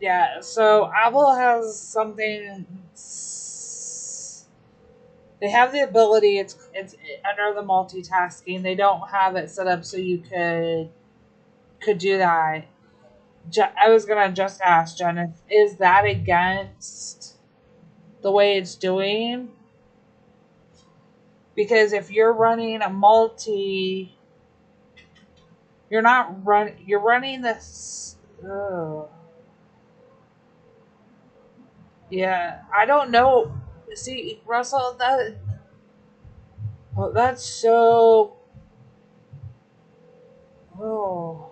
yeah. So Apple has something. They have the ability. It's under the multitasking. They don't have it set up so you could do that. I was gonna just ask Jen, is that against the way it's doing? Because if you're running a multi, you're running this. Ugh. Yeah, I don't know. See, Russell, that's so. Oh,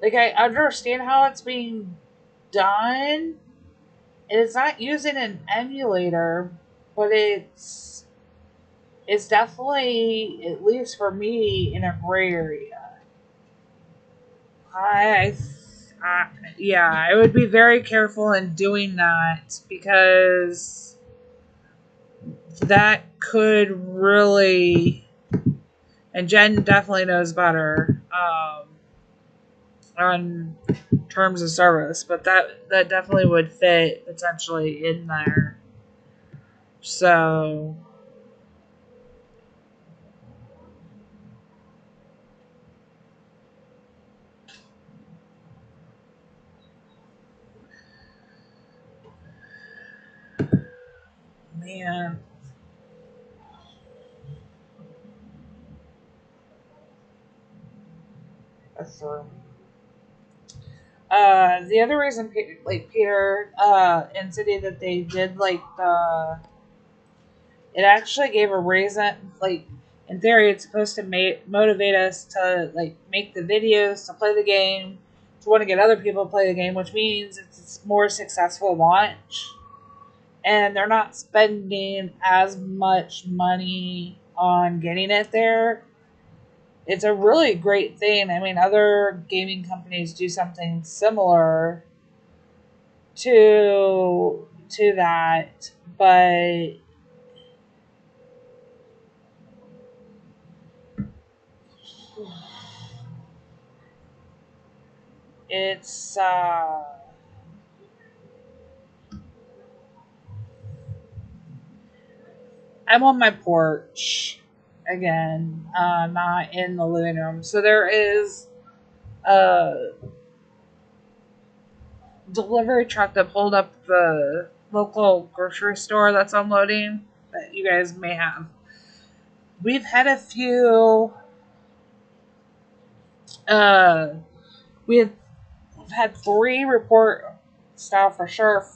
like I understand how it's being done, and it's not using an emulator, but it's definitely, at least for me, in a gray area. I, I yeah, I would be very careful in doing that because that could really, and Jen definitely knows better. on terms of service, but that definitely would fit potentially in there. So man, that's the other reason, like Peter and City, that they did like it actually gave a reason, like in theory it's supposed to motivate us to like make the videos, to play the game, to want to get other people to play the game, which means it's more successful launch, and they're not spending as much money on getting it there. It's a really great thing. I mean, other gaming companies do something similar to that, but it's I'm on my porch again, not in the living room. So there is a delivery truck that pulled up the local grocery store that's unloading that you guys may have. We've had a few. Uh, we've had 3 report style for sure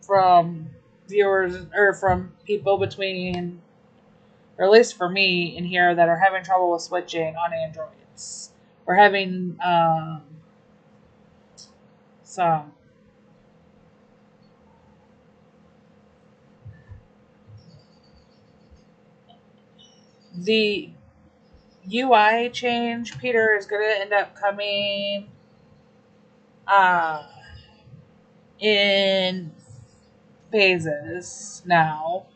from viewers or from people between, or at least for me in here, that are having trouble with switching on Androids. We're having some. The UI change, Peter, is going to end up coming uh, in phases now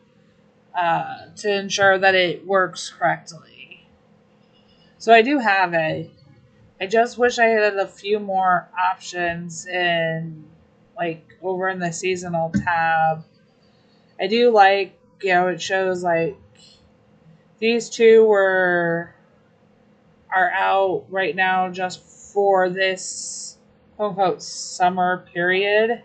to ensure that it works correctly. So I do have it. I just wish I had a few more options in, like, over in the seasonal tab. I do like, it shows like these 2 are out right now just for this quote unquote summer period.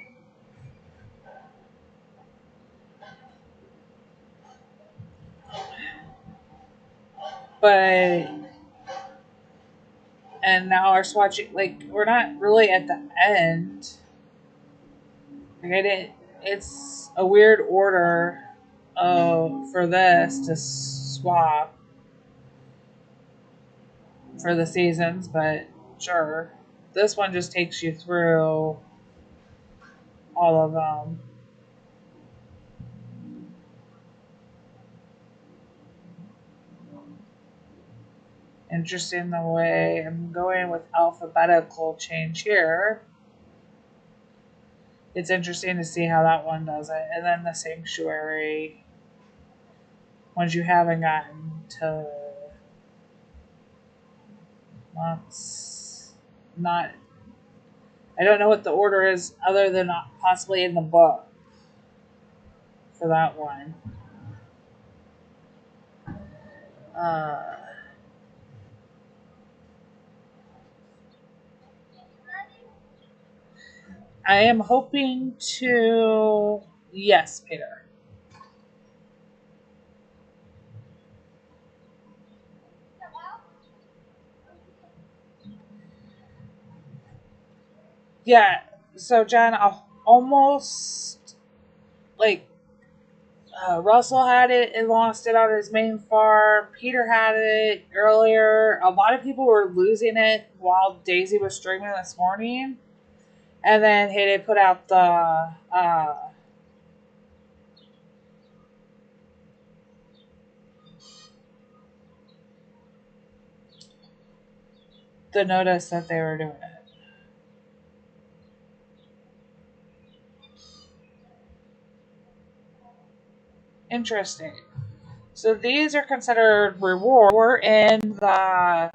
But and now we're swatching, like, we're not really at the end. Like, I didn't, it's a weird order for this to swap for the seasons, but sure. This one just takes you through all of them. Interesting the way I'm going with alphabetical change here. It's interesting to see how that one does it. And then the sanctuary, ones you haven't gotten to months. Not, I don't know what the order is other than possibly in the book for that one. Uh, I am hoping to. Yes, Peter. Yeah. So, John, almost like Russell had it and lost it on his main farm. Peter had it earlier. A lot of people were losing it while Daisy was streaming this morning. And then he did put out the notice that they were doing it. Interesting. So these are considered reward. We're in the.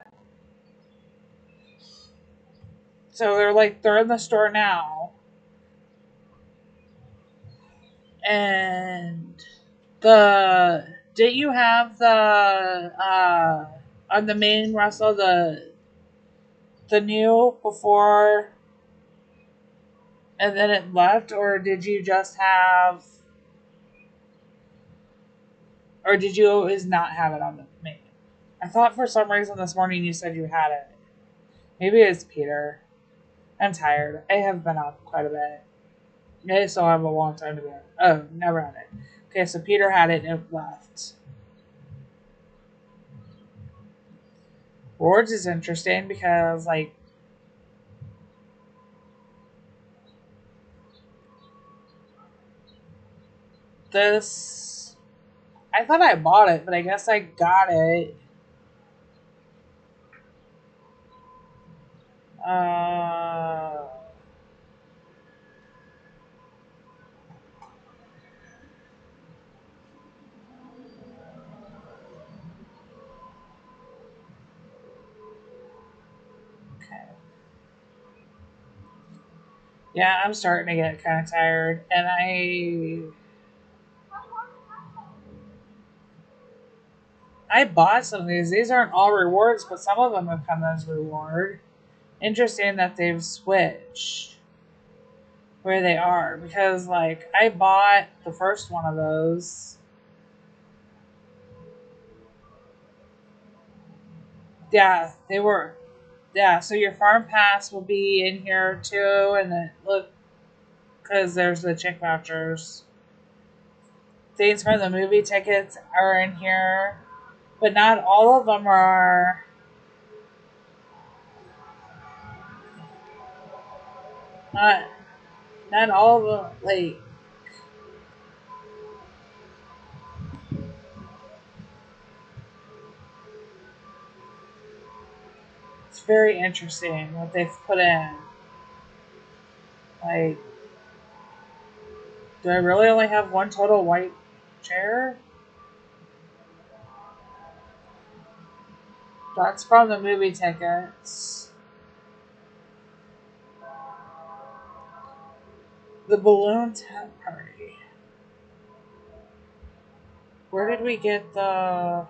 So they're in the store now. And did you have the on the main Russell the new before and then it left, or did you just have, or did you always not have it on the main? I thought for some reason this morning you said you had it. Maybe it's Peter. I'm tired. I have been up quite a bit. I still have a long time to go. Oh, never had it. Okay, so Peter had it and it left. Rewards is interesting because, like, this. I thought I bought it, but I guess I got it. Uh. Okay. Yeah, I'm starting to get kind of tired, and I bought some of these. These aren't all rewards, but some of them have come as reward. Interesting that they've switched where they are, because like I bought the first one of those. Yeah, they were. Yeah, so your farm pass will be in here too, and then look, because there's the chick vouchers. Things from the movie tickets are in here, but not all of them are. Not not all of them. Like, it's very interesting what they've put in. Like, do I really only have one total white chair? That's from the movie tickets. The balloon tent party. Where did we get the?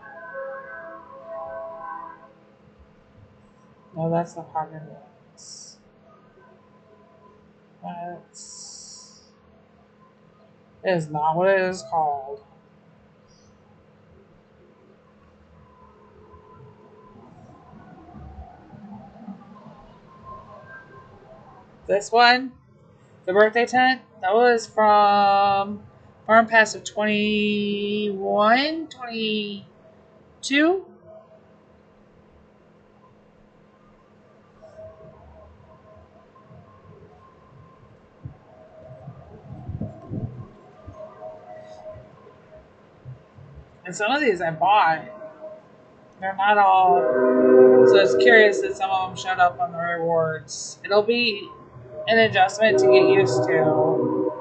No, that's the Hogwarts. That's. It is not what it is called. This one, the birthday tent, that was from Farm Pass of 21, 22. And some of these I bought. They're not all. So it's curious that some of them showed up on the rewards. It'll be an adjustment to get used to.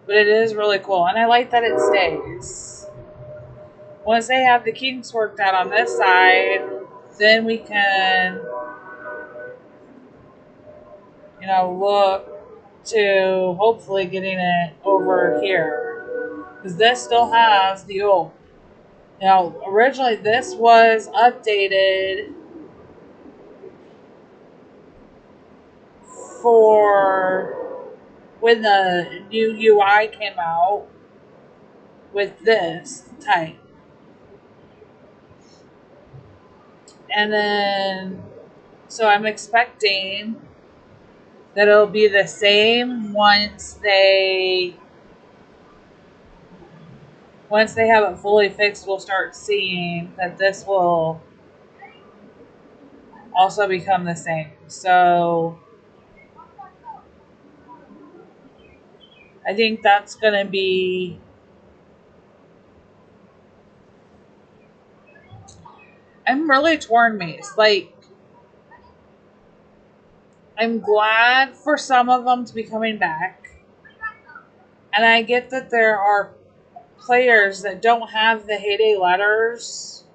But it is really cool. And I like that it stays. Once they have the kinks worked out on this side, then we can, look to hopefully getting it over here. Because this still has the old. Now, originally this was updated for when the new UI came out with this type. And then, so I'm expecting that it'll be the same once they have it fully fixed. We'll start seeing that this will also become the same. So I think that's going to be, I'm really torn, Mace. Like, I'm glad for some of them to be coming back. And I get that there are players that don't have the heyday letters.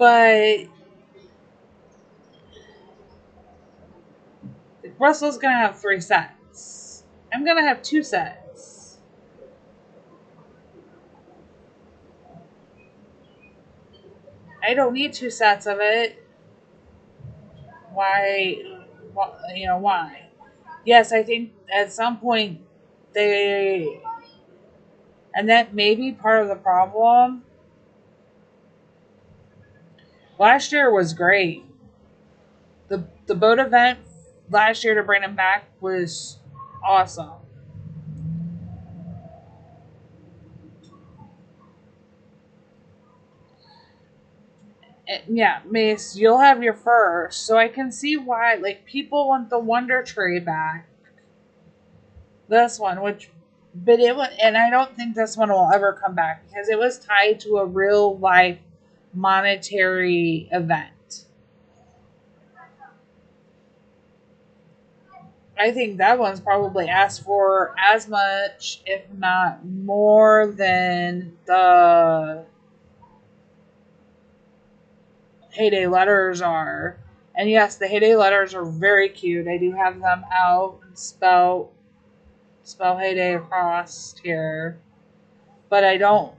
But Russell's gonna have 3 sets. I'm gonna have 2 sets. I don't need 2 sets of it. Why? Why? Yes, I think at some point they, and that may be part of the problem. Last year was great. The boat event last year to bring him back was awesome. Yeah, Mace, you'll have your first, so I can see why. Like, people want the Wonder Tree back. This one, but it was, and I don't think this one will ever come back because it was tied to a real life monetary event. I think that one's probably asked for as much, if not more, than the Heyday letters are. And yes, the Heyday letters are very cute. I do have them out and spell Heyday across here. But I don't,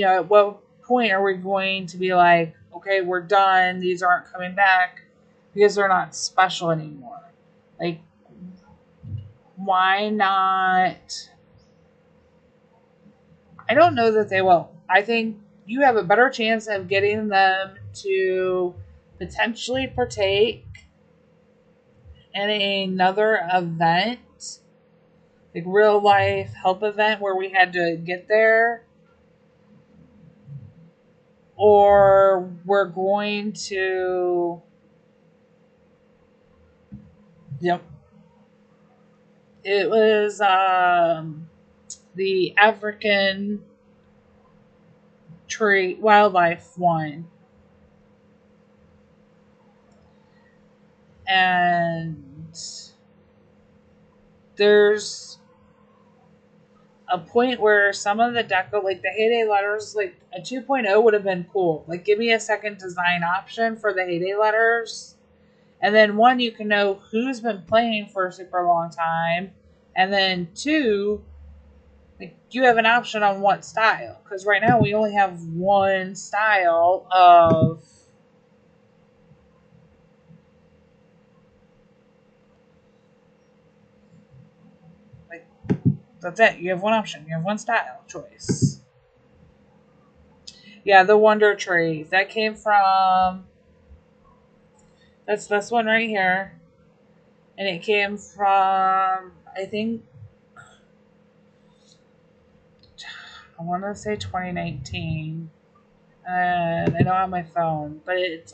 at what point are we going to be like, okay, we're done. These aren't coming back because they're not special anymore. Like, why not? I don't know that they will. I think you have a better chance of getting them to potentially partake in another event, like real life help event where we had to get there, or we're going to, yep, it was the African tree wildlife one, and there's a point where some of the deco, like the Heyday letters, like a 2.0 would have been cool. Like, give me a second design option for the Heyday letters. And then 1, you can know who's been playing for a super long time. And then 2, like, you have an option on what style. Because right now we only have one style of, like, that's it. You have one option. You have one style choice. Yeah, the Wonder Tree. That came from, that's this one right here. And it came from, I think, I want to say 2019. And I don't have my phone, but it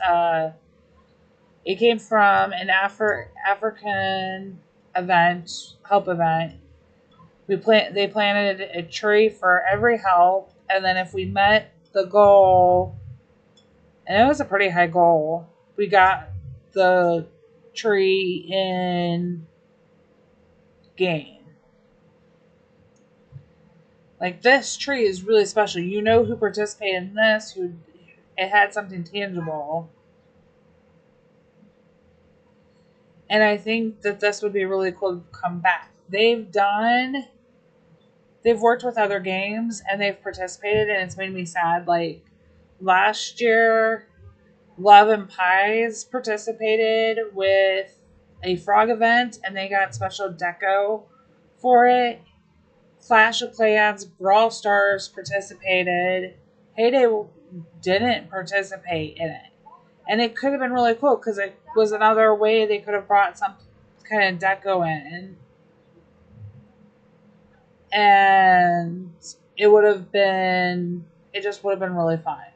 came from an African event, help event. They planted a tree for every help, and then if we met the goal, and it was a pretty high goal, we got the tree in game. Like, this tree is really special. You know who participated in this, who it had something tangible. And I think that this would be really cool to come back. They've worked with other games and they've participated, and it's made me sad. Like, last year, Love and Pies participated with a frog event and they got special deco for it. Clash of Clans, Brawl Stars participated. Heyday didn't participate in it. And it could have been really cool because it was another way they could have brought some kind of deco in. And it just would have been really fun.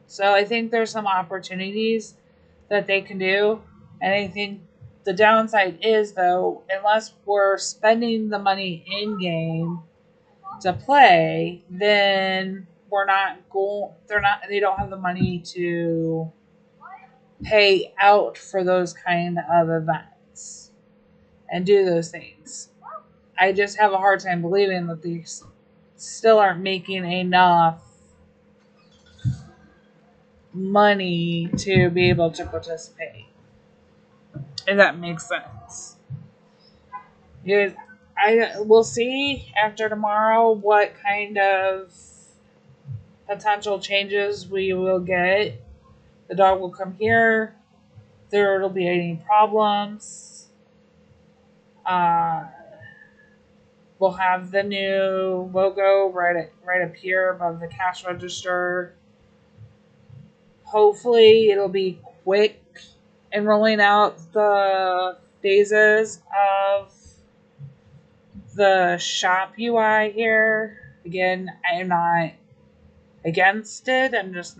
So I think there's some opportunities that they can do. And I think the downside is, though, unless we're spending the money in game to play, then they don't have the money to pay out for those kind of events and do those things. I just have a hard time believing that they still aren't making enough money to be able to participate. If that makes sense. Yeah, I will see after tomorrow what kind of potential changes we will get. The dog will come here. If there will be any problems. Uh, we'll have the new logo right up here above the cash register. Hopefully, it'll be quick in rolling out the phases of the shop UI here. Again, I am not against it. I'm just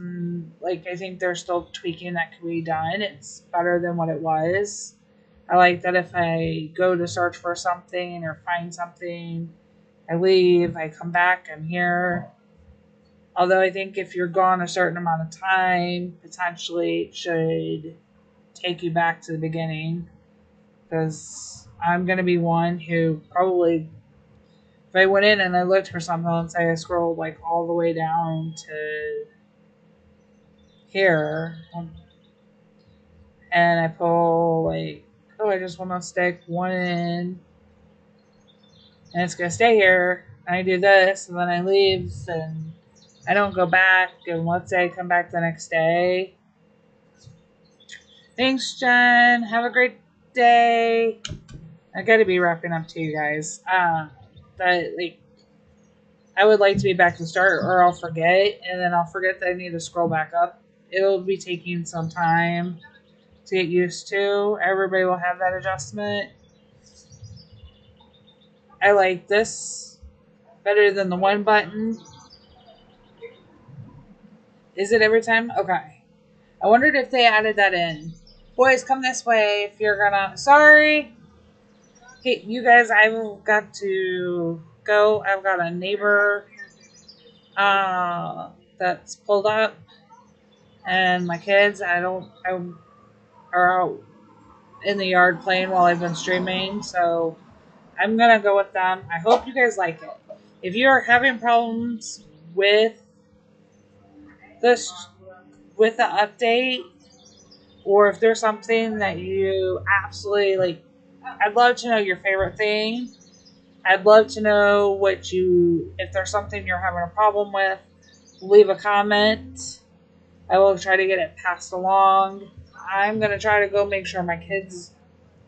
like, I think they're still tweaking that can be done. It's better than what it was. I like that if I go to search for something or find something, I leave, I come back, I'm here. Although I think if you're gone a certain amount of time, potentially it should take you back to the beginning. Because I'm going to be one who probably, if I went in and I looked for something, let's say I scrolled like all the way down to here, and I pull like, oh, I just want to stick one in, and it's going to stay here, and I do this, and then I leave, and I don't go back, and let's say I come back the next day. Thanks, Jen. Have a great day. I got to be wrapping up too, guys. But like, I would like to be back to start, or I'll forget, and then I'll forget that I need to scroll back up. It'll be taking some time to get used to. Everybody will have that adjustment. I like this better than the one button. Is it every time? Okay. I wondered if they added that in. Boys, come this way if you're gonna. Sorry. Hey, you guys, I've got to go. I've got a neighbor that's pulled up, and my kids, I are out in the yard playing while I've been streaming, so I'm gonna go with them. I hope you guys like it. If you are having problems with this, with the update, or if there's something that you absolutely like, I'd love to know your favorite thing. I'd love to know if there's something you're having a problem with, leave a comment. I will try to get it passed along. I'm going to try to go make sure my kids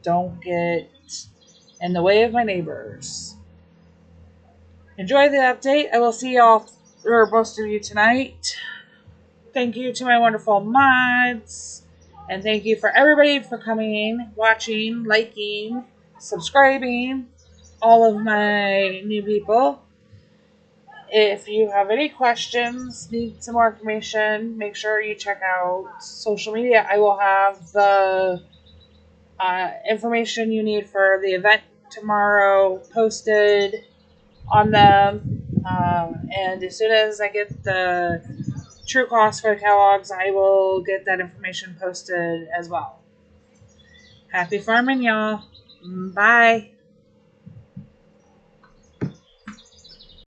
don't get in the way of my neighbors. Enjoy the update. I will see y'all, or most of you, tonight. Thank you to my wonderful mods. And thank you for everybody for coming, watching, liking, subscribing, all of my new people. If you have any questions, need some more information, make sure you check out social media. I will have the information you need for the event tomorrow posted on them. And as soon as I get the true cost for the catalogs, I will get that information posted as well. Happy farming, y'all. Bye.